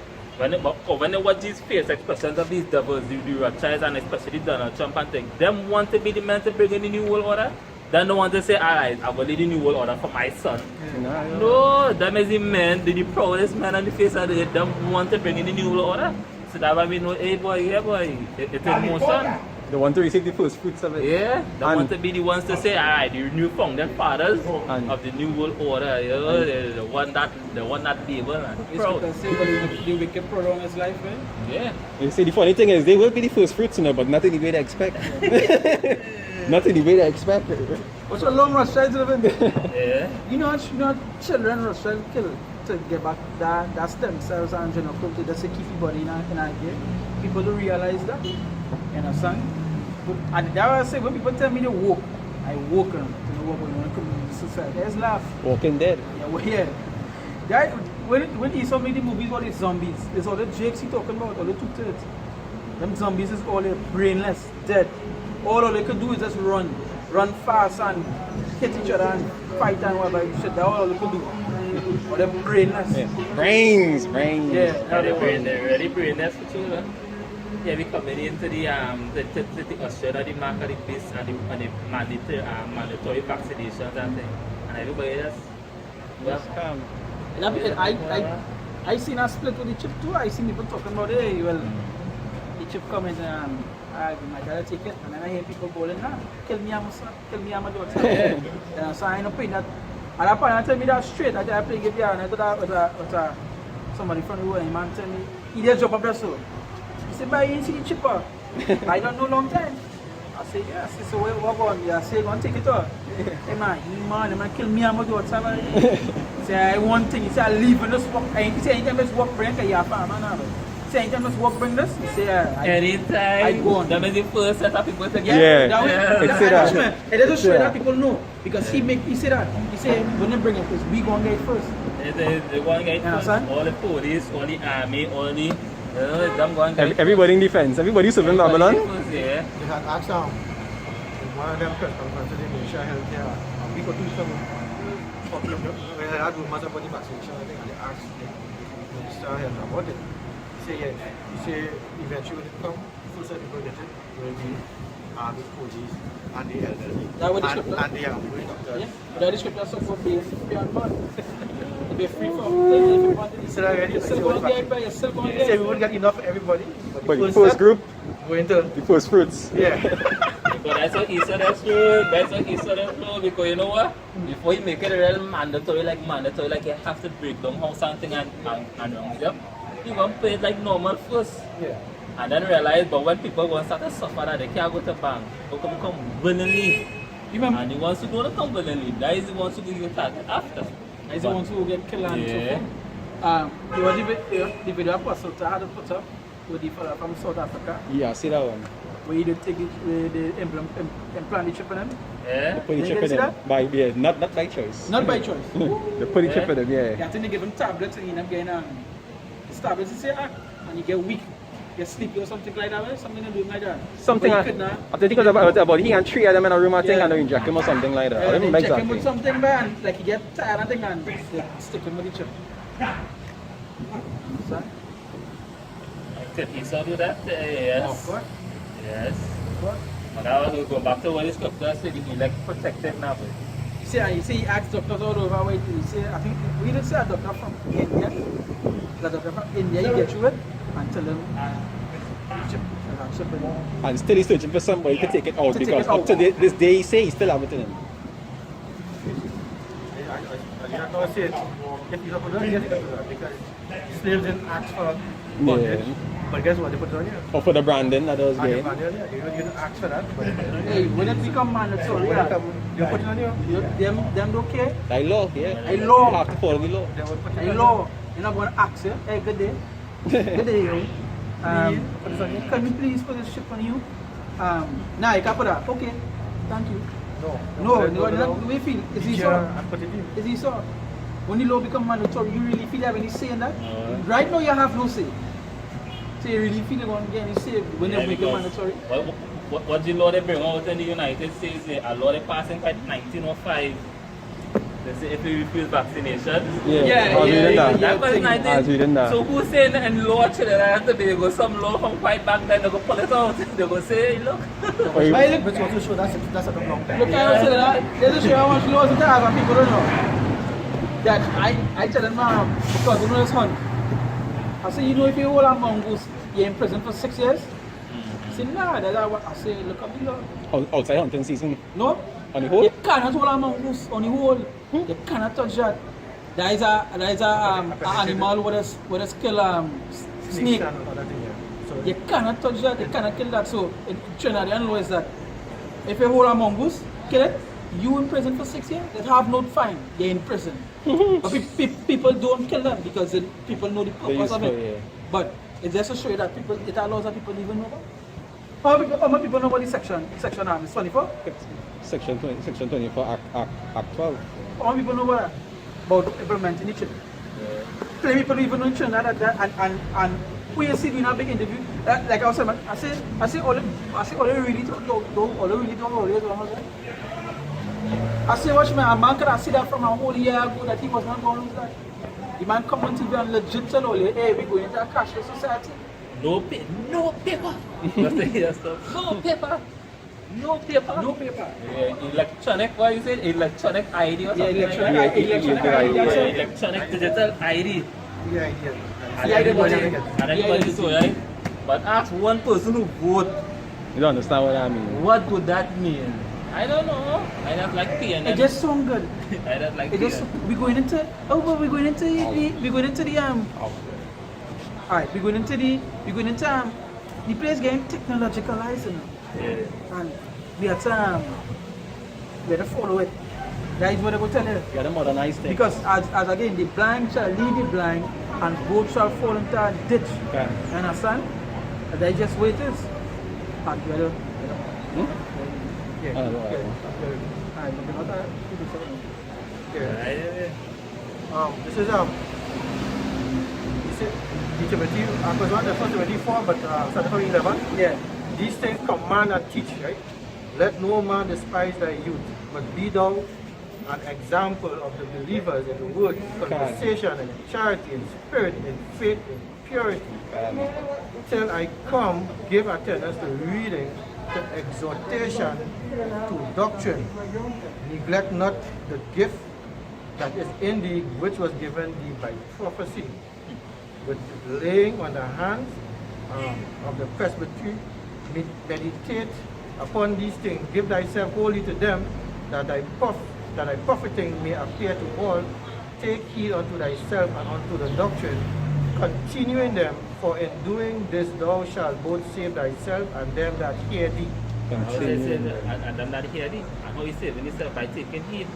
[SPEAKER 4] when they watch these face expressions of these devils, the Rothschilds and especially Donald Trump and things, them want to be the men to bring in the new world order. Then they want to say, alright, I will lead the new world order for my son. No, them is the men, the proudest man on the face of the earth, them want to bring in the new world order. So that why we know, hey boy, yeah boy, it's in motion.
[SPEAKER 1] They want to receive the first fruits of it.
[SPEAKER 4] Yeah, they
[SPEAKER 1] And-
[SPEAKER 4] want to be the ones to say, alright, the new founding fathers
[SPEAKER 1] And-
[SPEAKER 4] of the new world order, you know, the one that label and
[SPEAKER 3] It's
[SPEAKER 4] proud.
[SPEAKER 3] because the wicked prolong his life, right?
[SPEAKER 4] Yeah.
[SPEAKER 1] You see, the funny thing is, they will be the first fruits, you know, but not in the way they expect. Not in the way they expect.
[SPEAKER 3] What's a long Rothschild living?
[SPEAKER 4] Yeah.
[SPEAKER 3] You know, children Rothschild kill to get back that stem cells and genotype to just keep your body in a gear. People don't realize that. You understand? But and that was I say when people tell me they woke, I woke them to know what going on in the society. There's laugh.
[SPEAKER 1] Walking Dead.
[SPEAKER 3] Yeah, we're here. That when he saw me the movies about the zombies, there's all the jakes he talking about, all the two thirds. Them zombies is all they brainless, dead. All they could do is just run fast and hit each other and fight and whatever shit. That's all they could do. Or they're brainless.
[SPEAKER 1] Yeah. Brains.
[SPEAKER 3] Yeah,
[SPEAKER 4] They're really brainless for children. Yeah, we coming into the Australia, the mark of the beast and the mandatory vaccinations and things. And everybody just, well,
[SPEAKER 3] I seen a split with the chip too. I seen people talking about, hey, well, the chip coming and I might gotta take it. And then I hear people bowling, kill me, I'm a daughter. So I ain't paying that. And that point, I tell me that straight. I play guitar and I thought with somebody from the world, man tell me, he just jump up there so. He said, but you see the chipper. I don't know long time. I say, yes. He said, what going? I say, go and take it off. Hey man, kill me, I'm a daughter. He said, I want thing. He said, I leave and just walk. He said, anytime this walk bring, I have a man. He said, anytime this walk bring this, he said,
[SPEAKER 4] anytime.
[SPEAKER 3] I go on.
[SPEAKER 4] That is the first set of people to
[SPEAKER 3] Yeah,
[SPEAKER 1] Yeah.
[SPEAKER 3] that way,
[SPEAKER 4] Yeah.
[SPEAKER 1] It's that.
[SPEAKER 3] it doesn't show
[SPEAKER 1] Yeah.
[SPEAKER 3] that people know. Because he said that. He said, when they bring it first, we go and get it first.
[SPEAKER 4] the one guy,
[SPEAKER 3] Yeah, son.
[SPEAKER 4] all the police, all the army, all the, them going guys.
[SPEAKER 1] Everybody in defense. Everybody serving Babylon.
[SPEAKER 4] Yeah.
[SPEAKER 2] They had asked in one of them press conferences in Asia Healthcare a week or two ago, when I had rumors about the vaccination, I think, and they asked the Minister of Health about it. He said, yes. He said, eventually when it comes, full set people get it, will be army, police, and the elderly.
[SPEAKER 3] That what the script does?
[SPEAKER 2] And the doctors.
[SPEAKER 3] Yeah, that is scripture support beyond man. To be free from things if you want to.
[SPEAKER 2] So that already-
[SPEAKER 3] You're still going to get it, but you're still going to
[SPEAKER 2] He
[SPEAKER 3] get
[SPEAKER 2] said
[SPEAKER 3] it.
[SPEAKER 2] we won't get enough for everybody,
[SPEAKER 1] But the
[SPEAKER 2] first
[SPEAKER 1] first
[SPEAKER 2] set,
[SPEAKER 1] group,
[SPEAKER 2] going to,
[SPEAKER 1] the first fruits.
[SPEAKER 2] yeah.
[SPEAKER 4] But that's what he said, that's true. That's what he said, that's true. Because you know what? Before you make it real mandatory, like you have to break down how something and wrong. Yep. You want to play it like normal first.
[SPEAKER 2] Yeah.
[SPEAKER 4] And then realize, but when people go and start to suffer that they can't go to bank, they come willingly.
[SPEAKER 3] Remember,
[SPEAKER 4] And the ones who don't come willingly, that is the ones who get targeted after.
[SPEAKER 3] I the ones who get killed and
[SPEAKER 4] Yeah.
[SPEAKER 3] so forth. You want the video apostle to had to put up with the fellow from South Africa,
[SPEAKER 1] Yeah, see that one.
[SPEAKER 3] where you take it, where they implant the chip in them.
[SPEAKER 4] Yeah.
[SPEAKER 1] Put the
[SPEAKER 3] You
[SPEAKER 1] chip
[SPEAKER 3] can
[SPEAKER 1] in
[SPEAKER 3] see
[SPEAKER 1] them. By not by choice.
[SPEAKER 3] Not by choice.
[SPEAKER 1] They put the chip in them, yeah.
[SPEAKER 3] I think they give them tablets and you end up getting the tablets and say, and you get weak, get sleepy or something like that, right? Something to do like that.
[SPEAKER 1] Something
[SPEAKER 3] But
[SPEAKER 1] I
[SPEAKER 3] you could not.
[SPEAKER 1] think it was about he and three of them in a room, I think,
[SPEAKER 3] Yeah.
[SPEAKER 1] and they inject him or something like that. I
[SPEAKER 3] They
[SPEAKER 1] don't remember
[SPEAKER 3] check him
[SPEAKER 1] exactly.
[SPEAKER 3] with something, man. Like you get tired and thing and they stick him with the chip. Understand?
[SPEAKER 4] Could Esau do that? Yes.
[SPEAKER 3] Of course.
[SPEAKER 4] Yes.
[SPEAKER 3] Of course.
[SPEAKER 4] And now we go back to what the scripture said, he like protected now.
[SPEAKER 3] You see, he asked doctors all over where he say, I think we didn't say a doctor from India. The doctor from India, you get through it and tell him chip in.
[SPEAKER 1] And still he's searching for somebody to take it out
[SPEAKER 3] To take
[SPEAKER 1] because
[SPEAKER 3] it out.
[SPEAKER 1] up to this day he say he still have it in him.
[SPEAKER 2] I don't say it. If you put it on, yes, you can do that because slaves didn't ask for bondage.
[SPEAKER 1] Yeah.
[SPEAKER 2] But guess what? They put it on you.
[SPEAKER 1] Or for the branding that was
[SPEAKER 2] And
[SPEAKER 1] gained.
[SPEAKER 2] you didn't ask for that, but they put it on you.
[SPEAKER 3] Hey, when it become mandatory,
[SPEAKER 2] When it come, they put it on you.
[SPEAKER 3] them don't care.
[SPEAKER 1] Like law, yeah.
[SPEAKER 3] Like law.
[SPEAKER 1] You have to follow the law.
[SPEAKER 2] They will put it
[SPEAKER 3] Hey,
[SPEAKER 2] on
[SPEAKER 3] law, you're not going to ask you, hey, good day. Good day, yo.
[SPEAKER 2] Put it on you.
[SPEAKER 3] Can you please put this chip on you? Nah, you can put that. Okay, thank you.
[SPEAKER 2] No.
[SPEAKER 3] No, no, we feel. Is he so?
[SPEAKER 2] And put it in.
[SPEAKER 3] Is he so? when the law become mandatory, you really feel you have any say in that?
[SPEAKER 4] No.
[SPEAKER 3] Right now, you have no say. So you really feel you're going to get any say when they make it
[SPEAKER 4] because
[SPEAKER 3] mandatory?
[SPEAKER 4] what the law they bring out in the United States, a law they passed in 1905. They say if you refuse vaccination,
[SPEAKER 1] I was reading that.
[SPEAKER 4] that was 19.
[SPEAKER 1] I was reading that.
[SPEAKER 4] So who's saying that in law Trinidad and Tobago, some law from quite back then, they go pull it out. They go say, look.
[SPEAKER 2] Which also show that's a long time.
[SPEAKER 3] Look, I don't say that. There's a show how much laws it has and people don't know. That I tell them, because you know this hunt. I say, you know, if you hold a mongoose, you're in prison for 6 years? I say, nah, that's what I say, look at me, law.
[SPEAKER 1] Outside hunting season.
[SPEAKER 3] No?
[SPEAKER 1] On the whole?
[SPEAKER 3] You cannot hold a mongoose on the whole. You cannot touch that. There is a animal with a skill snake.
[SPEAKER 2] And other thing, yeah. So
[SPEAKER 3] You cannot touch that, you cannot kill that. So in Trinidadian law is that if you hold a mongoose, kill it, you in prison for 6 years. They have no fine, you're in prison. But people don't kill them because people know the purpose of it.
[SPEAKER 1] Yeah.
[SPEAKER 3] But it's just to show you that it allows that people even know about. How many people know about the section it's 24?
[SPEAKER 1] Section 24, Act 12.
[SPEAKER 3] How many people know about that? About implementing it. Many people don't even know in Trinidad and when you see doing a big interview, like I was saying, I say all they really don't I say watch me, a man could have seen that from a whole year ago that he was not going to lose that. The man come on TV and legit tell all hey, we're going into a cashless society.
[SPEAKER 4] No paper. That's the here stuff. No paper. No paper. Yeah, electronic, what you say? Electronic ID or something electronic digital ID.
[SPEAKER 2] yeah.
[SPEAKER 4] And everybody so right? But ask one person who vote,
[SPEAKER 1] You don't understand what I mean?
[SPEAKER 4] what would that mean? I don't know. I don't like PNN.
[SPEAKER 3] It just sound good.
[SPEAKER 4] I don't like
[SPEAKER 3] It just
[SPEAKER 4] PNN.
[SPEAKER 3] we're going into the alright, we're going into the place getting technologicalized now.
[SPEAKER 4] Yeah.
[SPEAKER 3] And we have to follow it. That is what I will tell you.
[SPEAKER 1] You gotta modernize things.
[SPEAKER 3] Because as again, the blind shall lead the blind and both shall fall into a ditch.
[SPEAKER 1] Okay.
[SPEAKER 3] You understand? And that's just what it is. And you know,
[SPEAKER 2] Yeah.
[SPEAKER 1] I don't know.
[SPEAKER 3] alright, looking at that.
[SPEAKER 2] Yeah. This is the Timothy, was not the first Timothy 4, but Secretary 11.
[SPEAKER 3] Yeah.
[SPEAKER 2] These things command and teach, right? Let no man despise thy youth, but be thou an example of the believers in the word, conversation, in charity, in spirit, in faith, in purity. Till I come, give attendance to reading, to exhortation, to doctrine. Neglect not the gift that is in thee, which was given thee by prophecy, with laying on the hands of the presbytery. Meditate upon these things, give thyself wholly to them, that thy profiting may appear to all. Take heed unto thyself and unto the doctrine, continuing them, for in doing this thou shalt both save thyself and them that hear thee.
[SPEAKER 4] How they say that, and them not hear it. And how he saving himself by taking heed.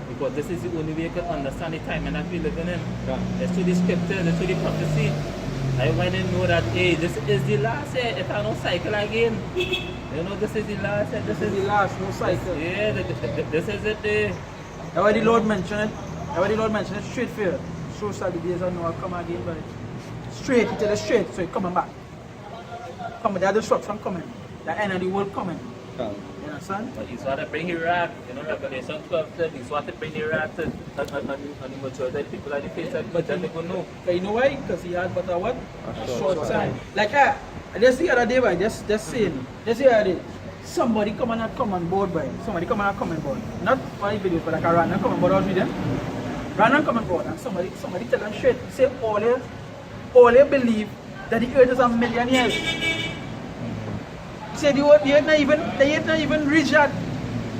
[SPEAKER 4] Because this is the only way you can understand the time and that we live in. It's through the scripture, it's through the prophecy. I want to know that, hey, this is the last year, it will not cycle again. You know, this is the last year,
[SPEAKER 3] This is the last, no cycle.
[SPEAKER 4] Yeah, this is it.
[SPEAKER 3] That's why the Lord mentioned it straight for you. So shall the days of Noah come again, but straight, he tell us straight, so he coming back. Coming, there's destruction coming. The end of the world coming. You understand?
[SPEAKER 4] But he's want to bring Iraq, you know, Revelation 12 said he's want to bring Iraq to the majority of people at the face that but then they go no.
[SPEAKER 3] But you know why? Because he had but a what? A short time.
[SPEAKER 2] time.
[SPEAKER 3] Like just the other day, boy, just saying, just the other day, somebody come on board, boy. Somebody come on board. Not my videos, but like a random come on board with them. Random come on board, and somebody tell them straight, say all they believe that the earth is 1 million years. Say they ain't not even reach that.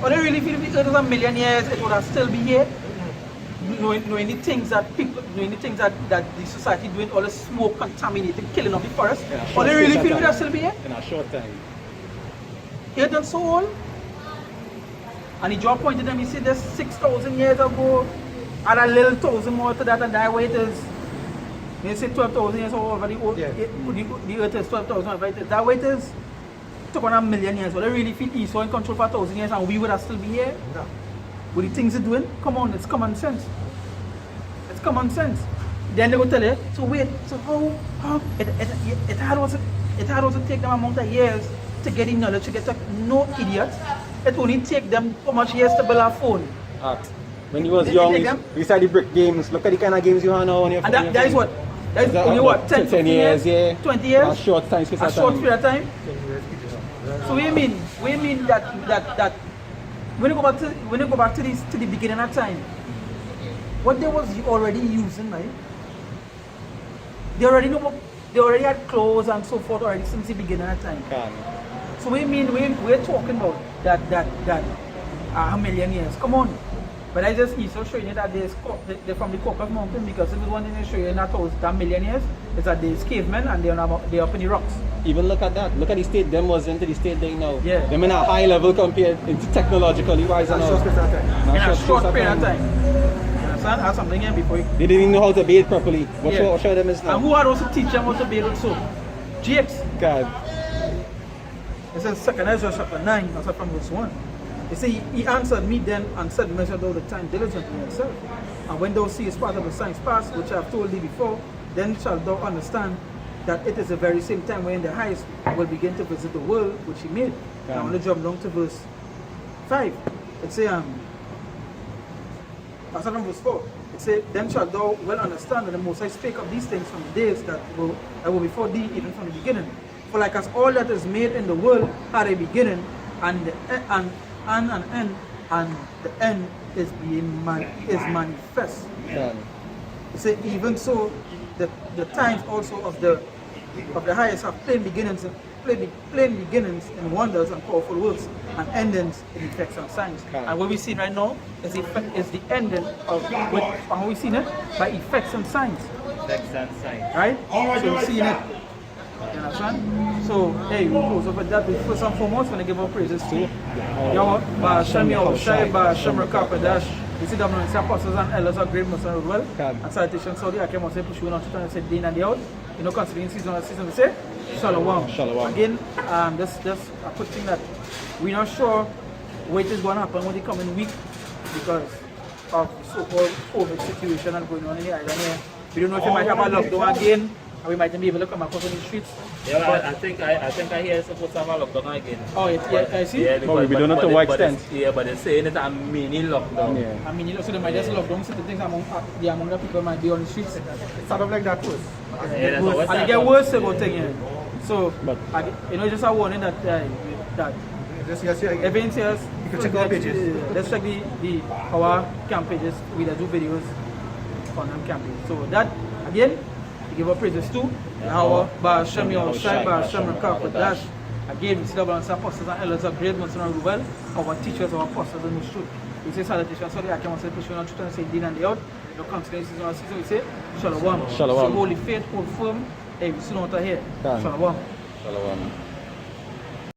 [SPEAKER 3] Or they really feel if the earth is 1 million years, it would have still be here. Knowing the things that the society doing, all the smoke contaminating, killing of the forest. Or they really feel it would still be here.
[SPEAKER 1] In a short time.
[SPEAKER 3] Earth and so on. And he draw point to them, he said there's 6,000 years ago, add a little 1,000 more to that, and that way it is. They say 12,000 years over the earth is 12,000 over it is. That way it is. Took on 1 million years. So they really feel Esau in control for 1,000 years and we would have still be here?
[SPEAKER 2] No.
[SPEAKER 3] With the things they're doing? Come on, it's common sense. common sense. Then they go tell you, so wait, so how it had also take them amount of years to get the knowledge to get to no idiot. It only take them how much years to build a phone.
[SPEAKER 1] When you was
[SPEAKER 3] They
[SPEAKER 1] young,
[SPEAKER 3] take
[SPEAKER 1] you
[SPEAKER 3] them-
[SPEAKER 1] you started the brick games. Look at the kind of games you have now on your
[SPEAKER 3] And
[SPEAKER 1] phone.
[SPEAKER 3] that is what? That is
[SPEAKER 1] Is that
[SPEAKER 3] only
[SPEAKER 1] about
[SPEAKER 3] what? 10,
[SPEAKER 1] 10 years, yeah.
[SPEAKER 3] 20 years?
[SPEAKER 1] A short time space
[SPEAKER 3] A
[SPEAKER 1] of
[SPEAKER 3] short
[SPEAKER 1] time.
[SPEAKER 3] period of time?
[SPEAKER 2] 10 years,
[SPEAKER 3] So we mean that when you go back to the beginning of time, what they was already using, right? They already had clothes and so forth already since the beginning of time.
[SPEAKER 1] Can.
[SPEAKER 3] So we're talking about that a million years. Come on. But I just also showing you that they're from the Caucasus Mountain, because if it's one thing they show you that million years, is that there's cavemen and they're up in the rocks.
[SPEAKER 1] Even look at that. Look at the state them was into the state they now.
[SPEAKER 3] Yeah.
[SPEAKER 1] Them in a high level compared into technologically wise and
[SPEAKER 2] That's
[SPEAKER 1] all.
[SPEAKER 2] just that time.
[SPEAKER 1] Not
[SPEAKER 3] In a short
[SPEAKER 1] space of
[SPEAKER 3] period of time. You understand? That's something here before you.
[SPEAKER 1] They didn't even know how to bathe properly. What
[SPEAKER 3] Yeah.
[SPEAKER 1] show them is
[SPEAKER 3] And
[SPEAKER 1] now.
[SPEAKER 3] who are also teach them how to build soap? GX.
[SPEAKER 1] God.
[SPEAKER 3] It says 2 Ezra chapter 9, that's from verse 1. It says, he answered me then and said, measure thou the time diligently yourself. And when thou seest part of the signs past, which I have told thee before, then shalt thou understand that it is the very same time when the highest will begin to visit the world which he made.
[SPEAKER 1] Yeah.
[SPEAKER 3] I want to jump down to verse 5. It says, that's from verse 4. It says, then shalt thou well understand that the Most High spake of these things from the days that were before thee, even from the beginning. For like as all that is made in the world had a beginning, and an end, and the end is manifest.
[SPEAKER 1] God.
[SPEAKER 3] It says, even so, the times also of the highest have plain beginnings in wonders and powerful works, and endings in effects and signs.
[SPEAKER 1] Okay.
[SPEAKER 3] And what we see right now is the ending of what, and what we see it by effects and signs.
[SPEAKER 4] Text and sign.
[SPEAKER 3] Right? So we're seeing it. You understand? So, hey, we'll close over that. But first and foremost, when I give our praises to Yahweh, Ba'ashem Yahushai, Ba'ashem Rakapadash. You see them and apostles and elders are great Muslim as well.
[SPEAKER 1] God.
[SPEAKER 3] And salutations, Saudi. I came and say, push you on to and say, day in and day out. You know, considering season we say, Shalom.
[SPEAKER 1] Shalom.
[SPEAKER 3] Again, just a quick thing that we're not sure what is going to happen with the coming week because of so-called COVID situation and going on in the island here. We don't know if we might have a lockdown again, and we might not be able to come across on the streets.
[SPEAKER 4] Yeah,
[SPEAKER 3] But-
[SPEAKER 4] I think I hear it's supposed to have a lockdown again.
[SPEAKER 3] Oh, yeah, I see.
[SPEAKER 4] Yeah,
[SPEAKER 1] But we don't know to what extent.
[SPEAKER 4] Yeah, but they're saying it's a mini lockdown.
[SPEAKER 1] Yeah.
[SPEAKER 3] I mean, you know, so they might just lock down certain things among the people might be on the streets.
[SPEAKER 2] Start off like that first.
[SPEAKER 4] Yeah, that's what
[SPEAKER 3] And it get worse about thing, yeah. So,
[SPEAKER 1] But-
[SPEAKER 3] you know, just a warning that
[SPEAKER 2] Just yes, yeah.
[SPEAKER 3] everything says,
[SPEAKER 2] You can check our pages.
[SPEAKER 3] Let's check our camp pages. We do videos on them camp pages. So that, again, we give our praises to Yahweh, Ba'ashem Yahushai, Ba'ashem Rakapadash. Again, we see the apostles and elders of great Muslim and Rubel, our teachers, our apostles in the truth. We say salutations, sorry, I can't say push on truth and say din and day out. No consequences on our season, we say Shalom.
[SPEAKER 1] Shalom.
[SPEAKER 3] So holy faith, hold firm. Hey, we see no here.
[SPEAKER 1] Can.
[SPEAKER 3] Shalom.
[SPEAKER 1] Shalom.